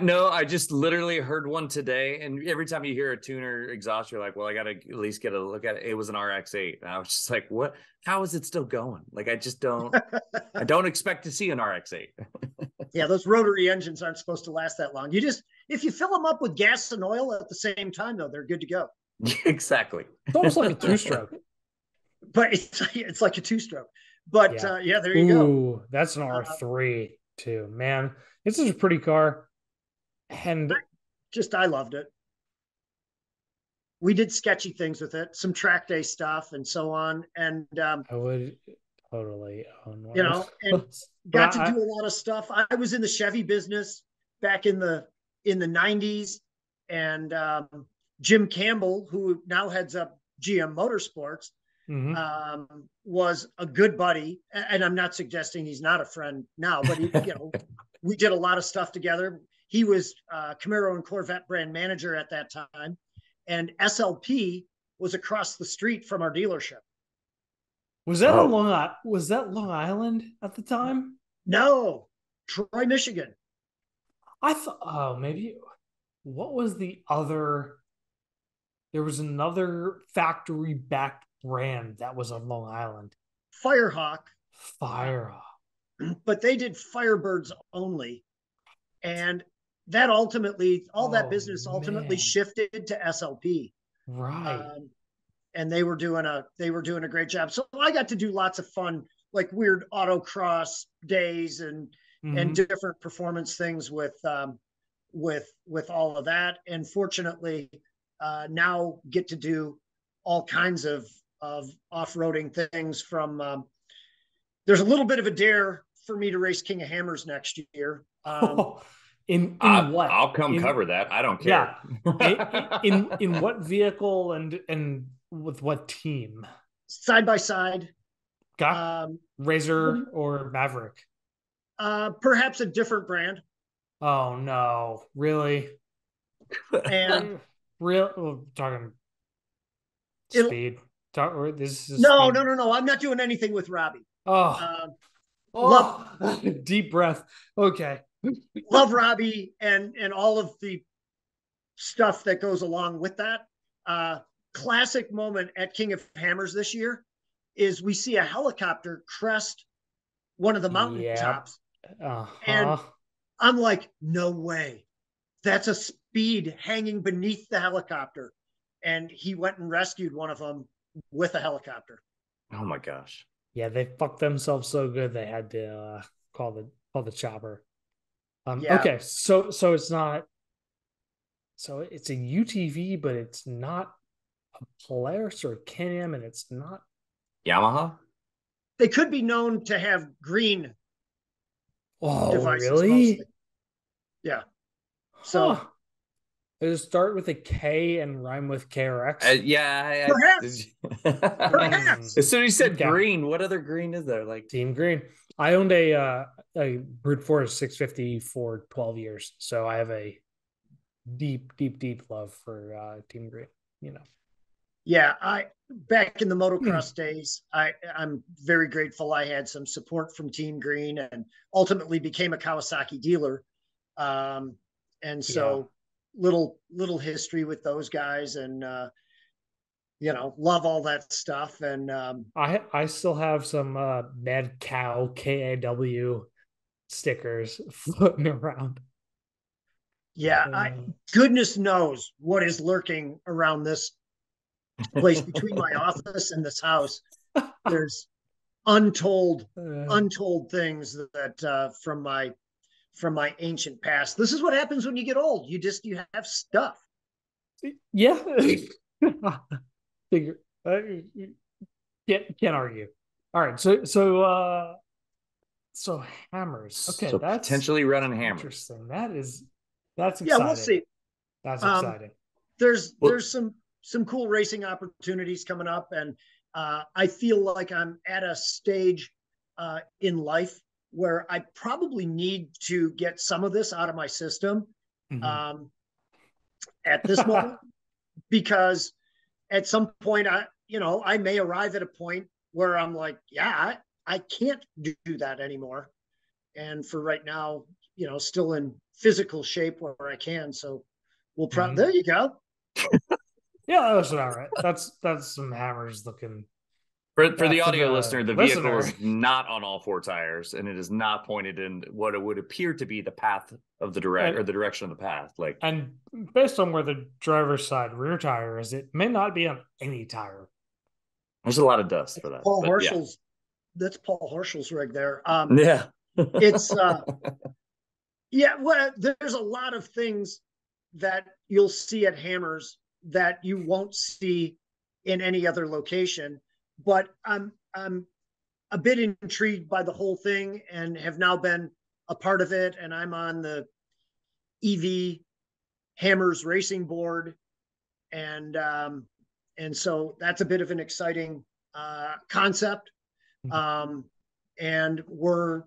No, I just literally heard one today, and every time you hear a tuner exhaust, you're like, well, I got to at least get a look at it. It was an RX-8. And I was just like, what? How is it still going? Like, I just don't, I don't expect to see an RX-8. Yeah, those rotary engines aren't supposed to last that long. If you fill them up with gas and oil at the same time, though, they're good to go. Exactly. It's almost like a two-stroke. But it's like a two-stroke. But yeah, there you go. That's an R3 too, man. It's such a pretty car. And I loved it. We did sketchy things with it, some track day stuff and so on. And I would totally own one. And got to do a lot of stuff. I was in the Chevy business back in the in the 90s. And Jim Campbell, who now heads up GM Motorsports, was a good buddy. And I'm not suggesting he's not a friend now, but we did a lot of stuff together. He was Camaro and Corvette brand manager at that time. And SLP was across the street from our dealership. Was that Long Island at the time? No, Troy, Michigan. I thought, maybe. What was the other? There was another factory-backed brand that was on Long Island. Firehawk. But they did Firebirds only. And that ultimately, that business ultimately shifted to SLP. Right. And they were doing a great job. So I got to do lots of fun, like weird autocross days and different performance things with all of that. And fortunately, now get to do all kinds of off-roading things. From there's a little bit of a dare for me to race King of Hammers next year. In what? I'll cover that. I don't care. Yeah. in what vehicle and with what team? Side by side. Razor or Maverick? Perhaps a different brand. Oh no, really? And talking speed. This is no. speed. I'm not doing anything with Robbie. Deep breath. Okay. Love Robbie and all of the stuff that goes along with that. Classic moment at King of Hammers this year is we see a helicopter crest one of the mountaintops. And I'm like, no way. That's a speed hanging beneath the helicopter. And he went and rescued one of them with a helicopter. Oh my gosh. Yeah, they fucked themselves so good they had to call the chopper. Okay, so it's not. So it's a UTV, but it's not a Polaris or a Can-Am, and it's not Yamaha. They could be known to have green devices. Really? Mostly. Yeah. So does it start with a K and rhyme with KRX? Perhaps. As soon as you said green, what other green is there? Like Team Green. I owned a Brute Force 650 for 12 years, so I have a deep love for Team Green. Yeah, back in the motocross days, I'm very grateful I had some support from Team Green and ultimately became a Kawasaki dealer. And so little history with those guys and love all that stuff. And I still have some Mad Cow KAW stickers floating around. Yeah, goodness knows what is lurking around this place between my office and this house. There's untold things that from my ancient past. This is what happens when you get old. You have stuff. Yeah. Can't argue. All right. So hammers. Okay. So that's potentially running hammers. Interesting. That's exciting. Yeah, we'll see. That's exciting. There's some cool racing opportunities coming up. And I feel like I'm at a stage in life where I probably need to get some of this out of my system at this moment, because at some point I may arrive at a point where I'm like, I can't do that anymore. And for right now, still in physical shape where I can. So we'll there you go. Yeah, that's all right. That's some hammers looking. For the audio listener, the vehicle is not on all four tires, and it is not pointed in what it would appear to be the path of the direction of the path. And based on where the driver's side rear tire is, it may not be on any tire. There's a lot of dust for that. Paul Horschel's. That's Paul Horschel's rig there. It's well, there's a lot of things that you'll see at Hammers that you won't see in any other location. But I'm a bit intrigued by the whole thing and have now been a part of it. And I'm on the EV Hammers racing board. And so that's a bit of an exciting concept. And we're,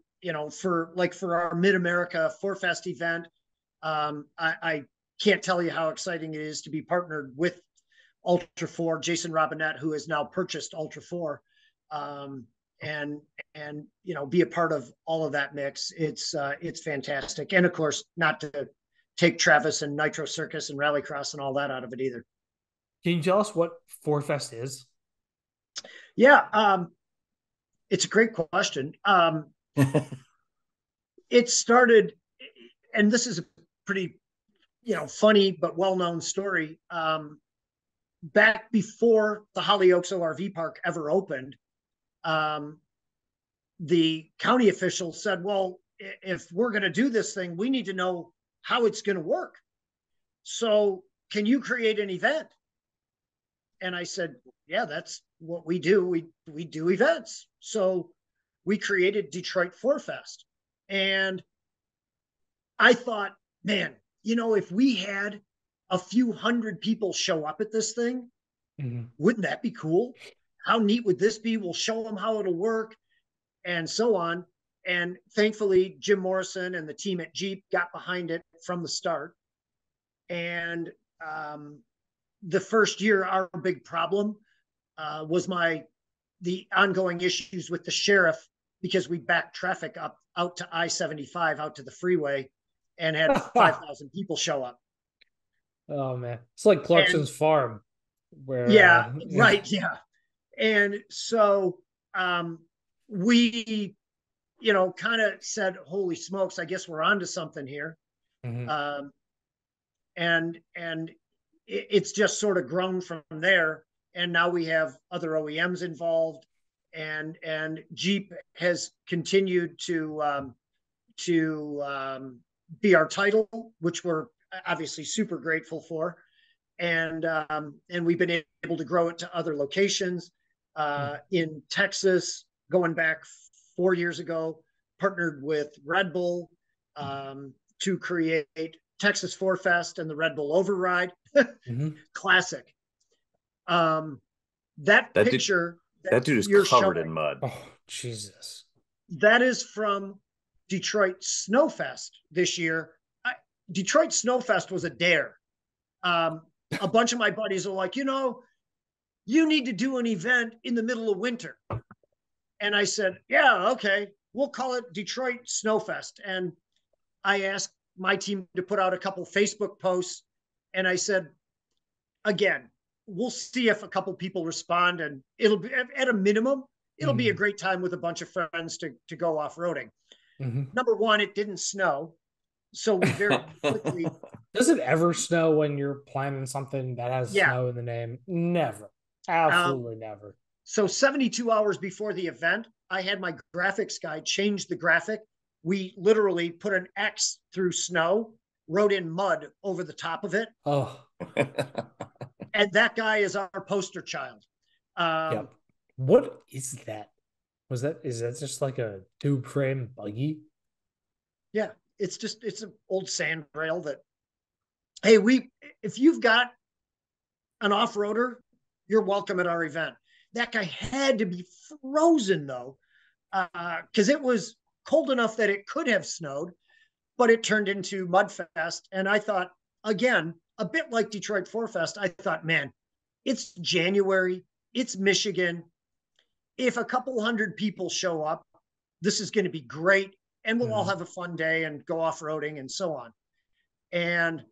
for our Mid-America 4Fest event, I can't tell you how exciting it is to be partnered with Ultra 4, Jason Robinette, who has now purchased Ultra 4, and be a part of all of that mix. It's fantastic. And of course, not to take Travis and Nitro Circus and Rallycross and all that out of it either. Can you tell us what 4Fest is? Yeah, it's a great question. It started, and this is a pretty, funny but well-known story. Back before the Hollyoaks ORV Park ever opened, the county officials said, well, if we're going to do this thing, we need to know how it's going to work. So can you create an event? And I said, yeah, that's what we do. We do events. So we created Detroit 4Fest. And I thought, man, if we had a few hundred people show up at this thing, wouldn't that be cool? How neat would this be? We'll show them how it'll work and so on. And thankfully, Jim Morrison and the team at Jeep got behind it from the start. And the first year, our big problem was the ongoing issues with the sheriff, because we backed traffic out to I-75, out to the freeway, and had 5,000 people show up. Oh man, it's like Clarkson's farm, where right, yeah. And so we, kind of said, "Holy smokes! I guess we're onto something here." And it's just sort of grown from there. And now we have other OEMs involved, and Jeep has continued to be our title, which we're obviously super grateful for. And we've been able to grow it to other locations in Texas, going back 4 years ago, partnered with Red Bull to create Texas 4Fest and the Red Bull Override. Classic. That picture that dude is covered in mud. Oh, Jesus. That is from Detroit Snowfest this year. Detroit Snowfest was a dare. A bunch of my buddies are like, you need to do an event in the middle of winter. And I said, yeah, okay, we'll call it Detroit Snowfest. And I asked my team to put out a couple Facebook posts. And I said, again, we'll see if a couple people respond, and it'll be, at a minimum, it'll be a great time with a bunch of friends to go off-roading. Number one, it didn't snow. So we very quickly. Does it ever snow when you're planning something that has snow in the name? Never. Absolutely never. So 72 hours before the event, I had my graphics guy change the graphic. We literally put an X through snow, wrote in mud over the top of it. Oh. And that guy is our poster child. Yep. What is that? Is that just like a tube frame buggy? Yeah, it's an old sand rail that, hey, if you've got an off-roader, you're welcome at our event. That guy had to be frozen though, because it was cold enough that it could have snowed, but it turned into Mudfest. And I thought, again, a bit like Detroit 4Fest, I thought, man, it's January, it's Michigan. If a couple hundred people show up, this is going to be great. And we'll all have a fun day and go off-roading and so on. And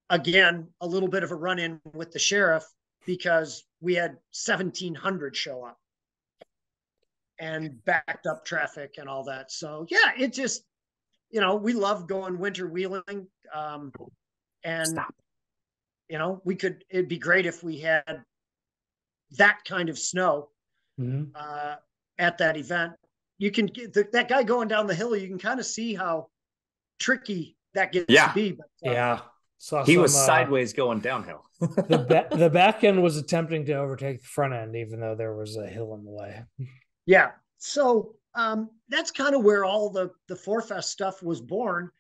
again, a little bit of a run-in with the sheriff, because we had 1,700 show up and backed up traffic and all that. So yeah, it just, we love going winter wheeling. And, it'd be great if we had that kind of snow at that event. You can get that guy going down the hill. You can kind of see how tricky that gets to be. But, he was sideways going downhill. the back end was attempting to overtake the front end, even though there was a hill in the way. Yeah. So that's kind of where all the 4Fest stuff was born.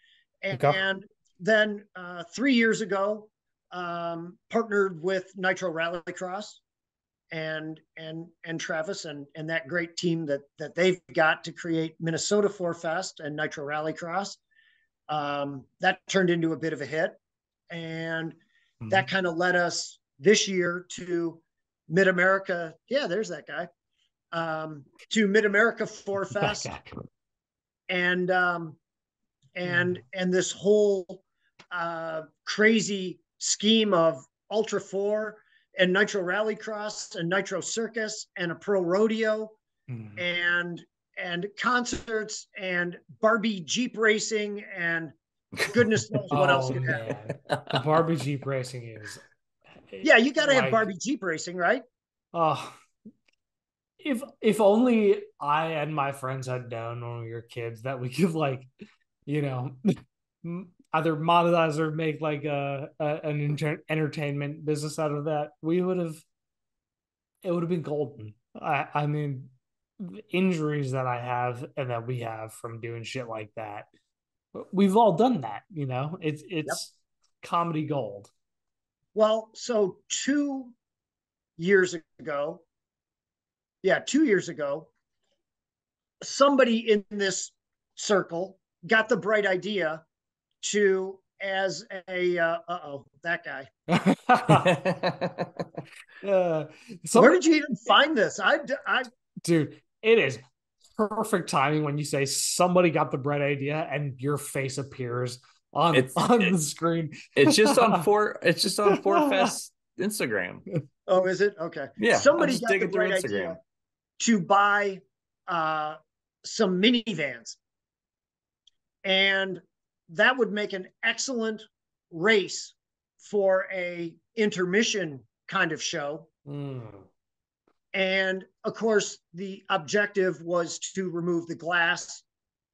And then 3 years ago, partnered with Nitro Rallycross and Travis and that great team that they've got to create Minnesota 4Fest and Nitro Rallycross. That turned into a bit of a hit, and that kind of led us this year to Mid America. Yeah, there's that guy. To Mid America 4Fest, and this whole crazy scheme of Ultra 4 and Nitro Rallycross and Nitro Circus and a pro rodeo and concerts and Barbie Jeep racing and goodness knows what else could happen. The Barbie Jeep racing is you got to have Barbie Jeep racing, right? If only I and my friends had known when we were kids that we could either monetize or make like an entertainment business out of that, it would have been golden. I mean, the injuries that I have and that we have from doing shit like that, we've all done that. It's comedy gold. Well, so 2 years ago, somebody in this circle got the bright idea to, as a that guy. Where did you even find this? Dude, it is perfect timing when you say somebody got the bright idea and your face appears on the screen. It's just on 4Fest Instagram. Oh, is it? Okay. Yeah. Somebody got the bright idea to buy some minivans, and that would make an excellent race for a intermission kind of show. And of course, the objective was to remove the glass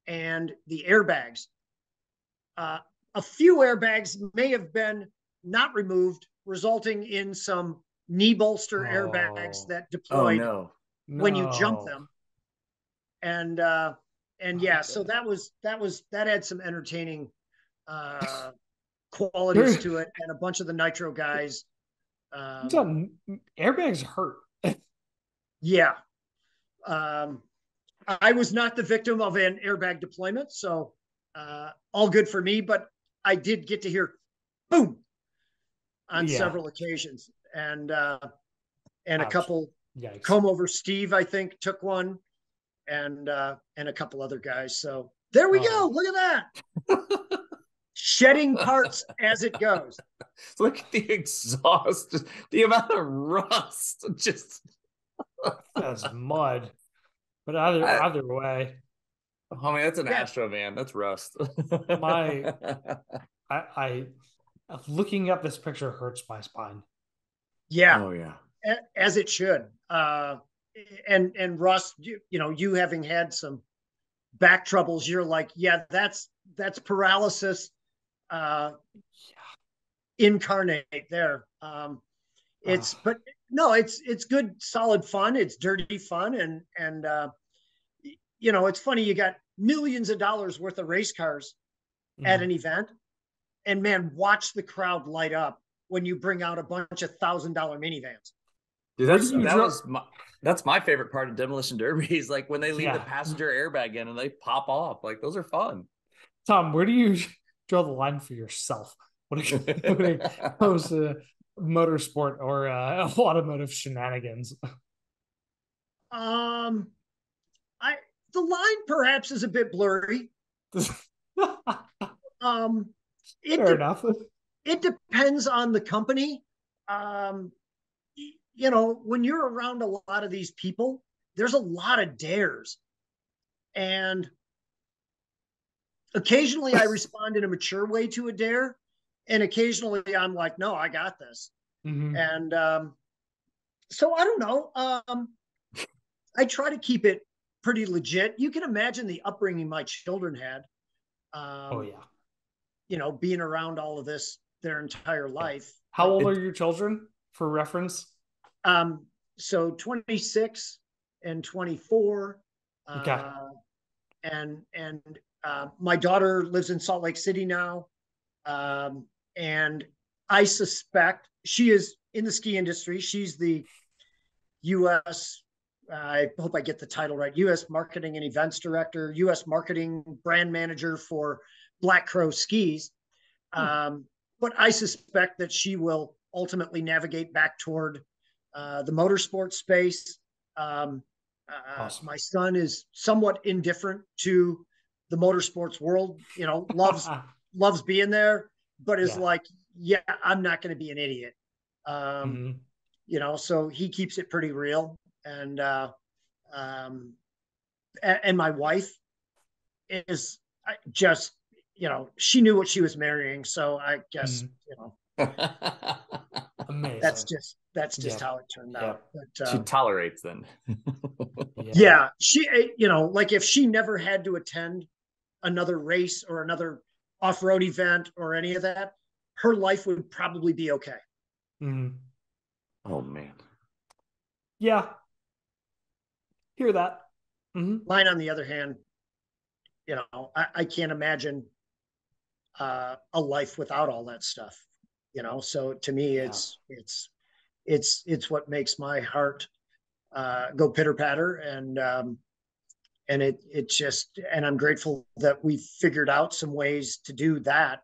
and the airbags. A few airbags may have been not removed, resulting in some knee bolster airbags that deployed when you jump them. And so that had some entertaining qualities to it, and a bunch of the Nitro guys. Airbags hurt. Yeah. I was not the victim of an airbag deployment, so all good for me, but I did get to hear boom on several occasions. And a couple comb over Steve, I think, took one, and a couple other guys. So there we go. Look at that. Shedding parts as it goes. Look at the exhaust, the amount of rust. Just that's mud. But either way. I mean, that's an Astro van. That's rust. I looking at this picture hurts my spine. Yeah. Oh yeah. As it should. And rust, you having had some back troubles, you're like, that's paralysis incarnate there. But no, it's good, solid fun. It's dirty fun. And it's funny. You got millions of dollars worth of race cars at an event, and man, watch the crowd light up when you bring out a bunch of $1,000 minivans. Dude, that's my favorite part of Demolition Derby is like when they leave the passenger airbag in and they pop off. Like those are fun. Tom, where do you draw the line for yourself when it comes to motorsport or automotive shenanigans? The line perhaps is a bit blurry. Fair enough. It depends on the company. When you're around a lot of these people, there's a lot of dares. And occasionally I respond in a mature way to a dare. And occasionally I'm like, no, I got this. And so I don't know. I try to keep it pretty legit. You can imagine the upbringing my children had. Being around all of this their entire life. How old are your children, for reference? So 26 and 24. Okay. And my daughter lives in Salt Lake City now. And I suspect she is in the ski industry. She's the U.S. I hope I get the title right. U.S. Marketing and Events Director, U.S. Marketing Brand Manager for Black Crow Skis. But I suspect that she will ultimately navigate back toward the motorsport space. Awesome. My son is somewhat indifferent to the motorsports world, loves being there, but is like, yeah, I'm not going to be an idiot. So he keeps it pretty real. And my wife is just, she knew what she was marrying. So I guess, Amazing. That's just how it turned out. But, she tolerates then. Yeah. She, like if she never had to attend another race or another off-road event or any of that, her life would probably be okay. Oh man. Yeah. Hear that. Mine, on the other hand, I can't imagine a life without all that stuff. So to me, it's what makes my heart go pitter patter, and I'm grateful that we figured out some ways to do that,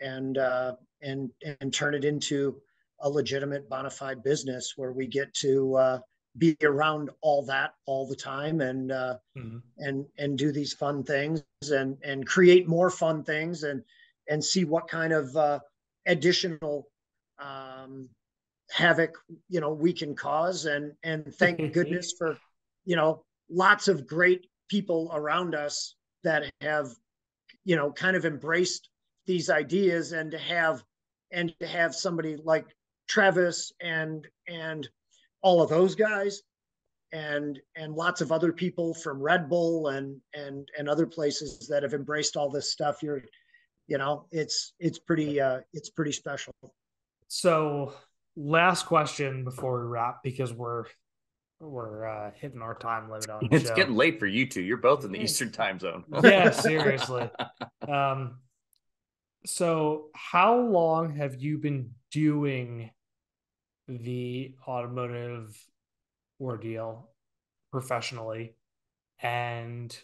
and turn it into a legitimate bona fide business where we get to be around all that all the time, and do these fun things, and create more fun things, and see what kind of additional havoc we can cause, and thank goodness for lots of great people around us that have kind of embraced these ideas, and to have somebody like Travis and all of those guys, and lots of other people from Red Bull and other places that have embraced all this stuff. It's pretty special. So last question before we wrap, because we're hitting our time limit on the it's show. Getting late for you two. You're both in the Eastern time zone. Yeah, seriously. So how long have you been doing the automotive ordeal professionally? And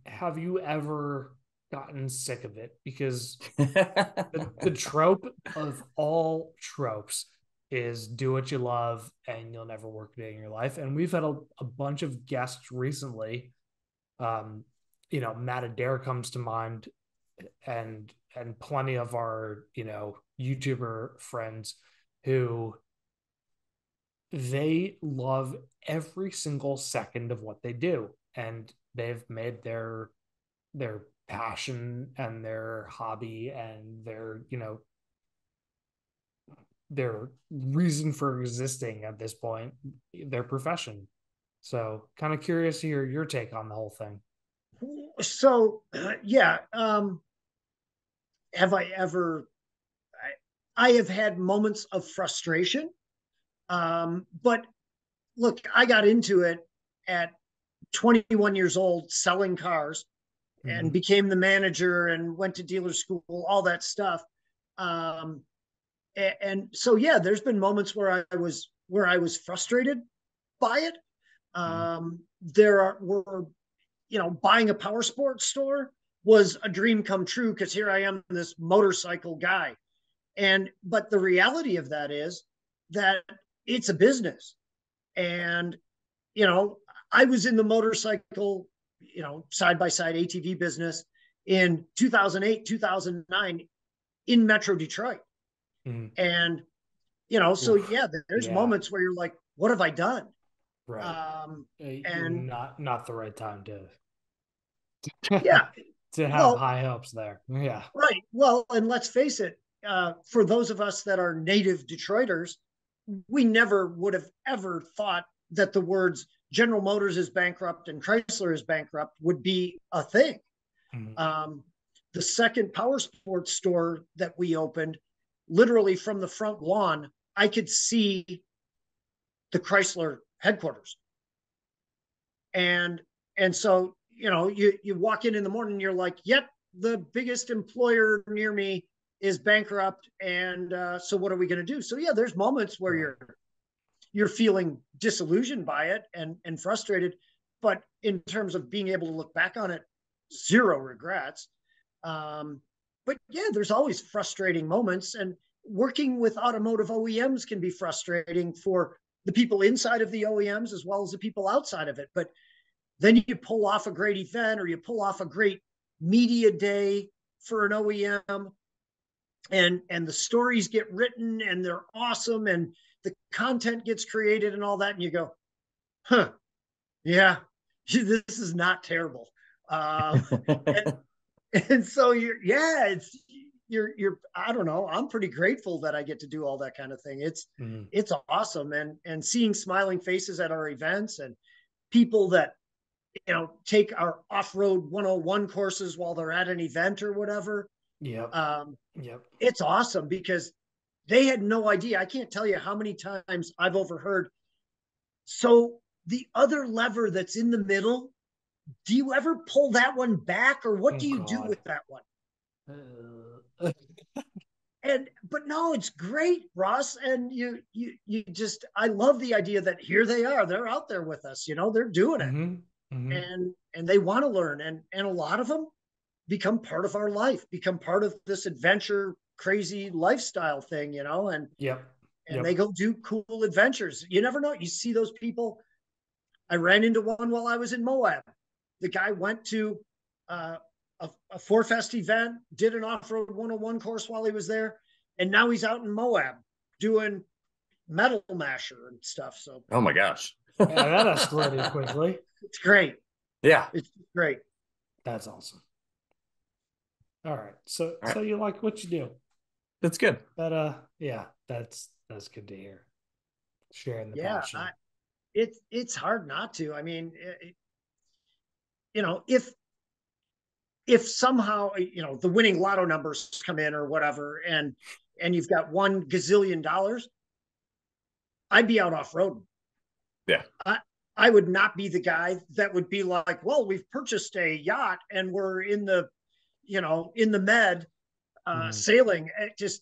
have you ever gotten sick of it? Because the trope of all tropes is do what you love and you'll never work a day in your life. And we've had a bunch of guests recently. Matt Adair comes to mind, and plenty of our YouTuber friends who they love every single second of what they do, and they've made their passion and their hobby and their reason for existing at this point, their profession. So kind of curious to hear your take on the whole thing. So, yeah. Have I ever, I have had moments of frustration. But look, I got into it at 21 years old, selling cars, and became the manager and went to dealer school, all that stuff. And so, yeah, there's been moments where I was frustrated by it. Buying a power sports store was a dream come true, because here I am, this motorcycle guy. But the reality of that is that it's a business. And, I was in the motorcycle, side-by-side ATV business in 2008, 2009 in Metro Detroit. And, so yeah, there's moments where you're like, what have I done? Right. And not the right time to yeah to have high hopes there. Yeah. Right. Well, and let's face it, for those of us that are native Detroiters, we never would have ever thought that the words General Motors is bankrupt and Chrysler is bankrupt would be a thing. The second power sports store that we opened, literally from the front lawn, I could see the Chrysler headquarters. And so, you walk in the morning, you're like, yep, the biggest employer near me is bankrupt, and so what are we going to do? So yeah, there's moments where you're feeling disillusioned by it and frustrated, but in terms of being able to look back on it, zero regrets. But yeah, there's always frustrating moments, and working with automotive OEMs can be frustrating for the people inside of the OEMs as well as the people outside of it. But then you pull off a great event, or you pull off a great media day for an OEM, and the stories get written and they're awesome, and the content gets created and all that, and you go, huh, yeah, this is not terrible. And so you're I don't know, I'm pretty grateful that I get to do all that kind of thing. It's awesome. And seeing smiling faces at our events, and people that take our Offroad 101 courses while they're at an event or whatever. It's awesome, because they had no idea. I can't tell you how many times I've overheard, so the other lever that's in the middle, do you ever pull that one back, or what do you do with that one? But no, it's great, Ross. And you just, I love the idea that here they are, they're out there with us, they're doing it. And they want to learn. And a lot of them become part of our life, become part of this adventure, crazy lifestyle thing, and they go do cool adventures. You never know. You see those people. I ran into one while I was in Moab. The guy went to a 4Fest event, did an Offroad 101 course while he was there, and now he's out in Moab doing Metal Masher and stuff. So, oh my gosh, yeah, that escalated quickly. It's great. Yeah, it's great. That's awesome. All right, so you like what you do? That's good. But yeah, that's good to hear. Sharing the passion. It's hard not to. I mean, if somehow the winning lotto numbers come in or whatever, and you've got $1 gazillion, I'd be out off-roading. Yeah. I would not be the guy that would be like, well, we've purchased a yacht and we're in the med sailing. It just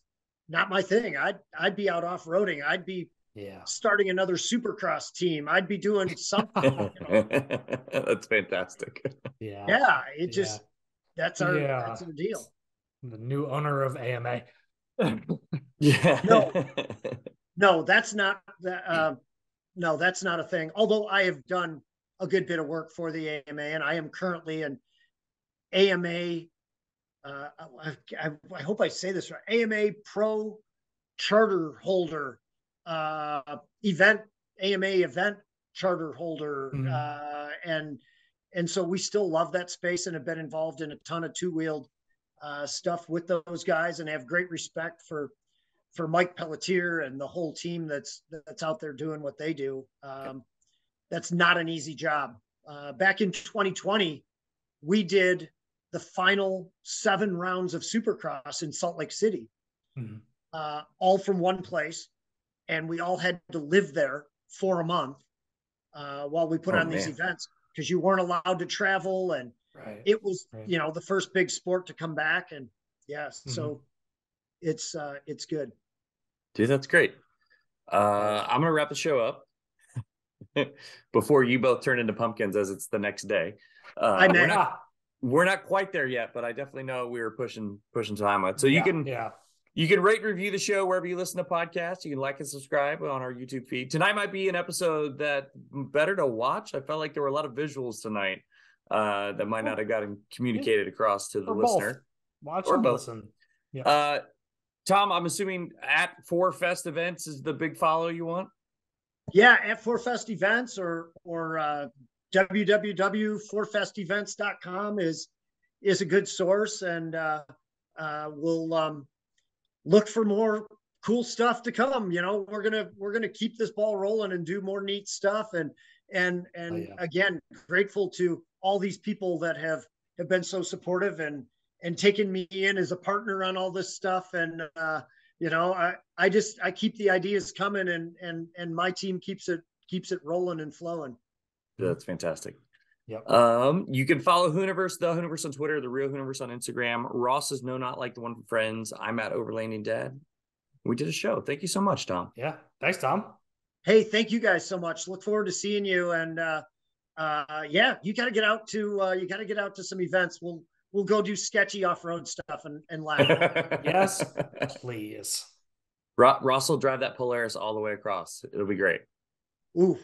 not my thing. I'd be out off-roading. I'd be starting another supercross team. I'd be doing something. That's fantastic. That's our deal. The new owner of AMA. No, that's not that. No, that's not a thing. Although I have done a good bit of work for the AMA, and I am currently an AMA. I hope I say this right. AMA Pro Charter Holder, AMA event charter holder, and so we still love that space and have been involved in a ton of two-wheeled stuff with those guys, and have great respect for Mike Pelletier and the whole team that's out there doing what they do. That's not an easy job. Back in 2020, we did the final 7 rounds of Supercross in Salt Lake City, all from one place. And we all had to live there for a month while we put on these events, because you weren't allowed to travel. And it was, the first big sport to come back. And so it's good. Dude, that's great. I'm going to wrap the show up before you both turn into pumpkins, as it's the next day. We're not quite there yet, but I definitely know we were pushing time on it. So you can rate and review the show wherever you listen to podcasts. You can like and subscribe on our YouTube feed. Tonight might be an episode that better to watch. I felt like there were a lot of visuals tonight that might not have gotten communicated across to the listener. Watch or both. Listen. Yeah. Tom, I'm assuming at 4Fest events is the big follow you want? Yeah, at 4Fest events or www.4festevents.com is a good source, and we'll look for more cool stuff to come. We're gonna keep this ball rolling and do more neat stuff, and again, grateful to all these people that have been so supportive and taken me in as a partner on all this stuff. And I keep the ideas coming, and my team keeps it rolling and flowing. That's fantastic. Yep. You can follow Hooniverse, the Hooniverse on Twitter, the real Hooniverse on Instagram. Ross is no, not like the one from Friends. I'm at Overlanding Dad. We did a show. Thank you so much, Tom. Yeah. Thanks, Tom. Hey, thank you guys so much. Look forward to seeing you. And yeah, you got to get out to some events. We'll go do sketchy off-road stuff and laugh. Yes, please. Ross will drive that Polaris all the way across. It'll be great. Ooh.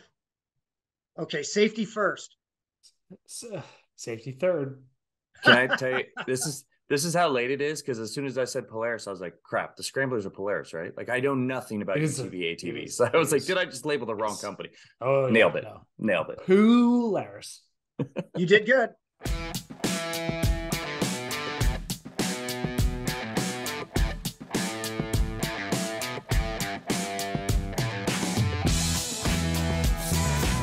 Okay, safety first. Safety third. Can I tell you, this is how late it is, because as soon as I said Polaris, I was like, crap, the Scramblers are Polaris, right? Like, I know nothing about UTV ATVs. So I was like, did I just label the wrong company? Oh, Nailed yeah, it. no. Nailed it. Polaris. You did good.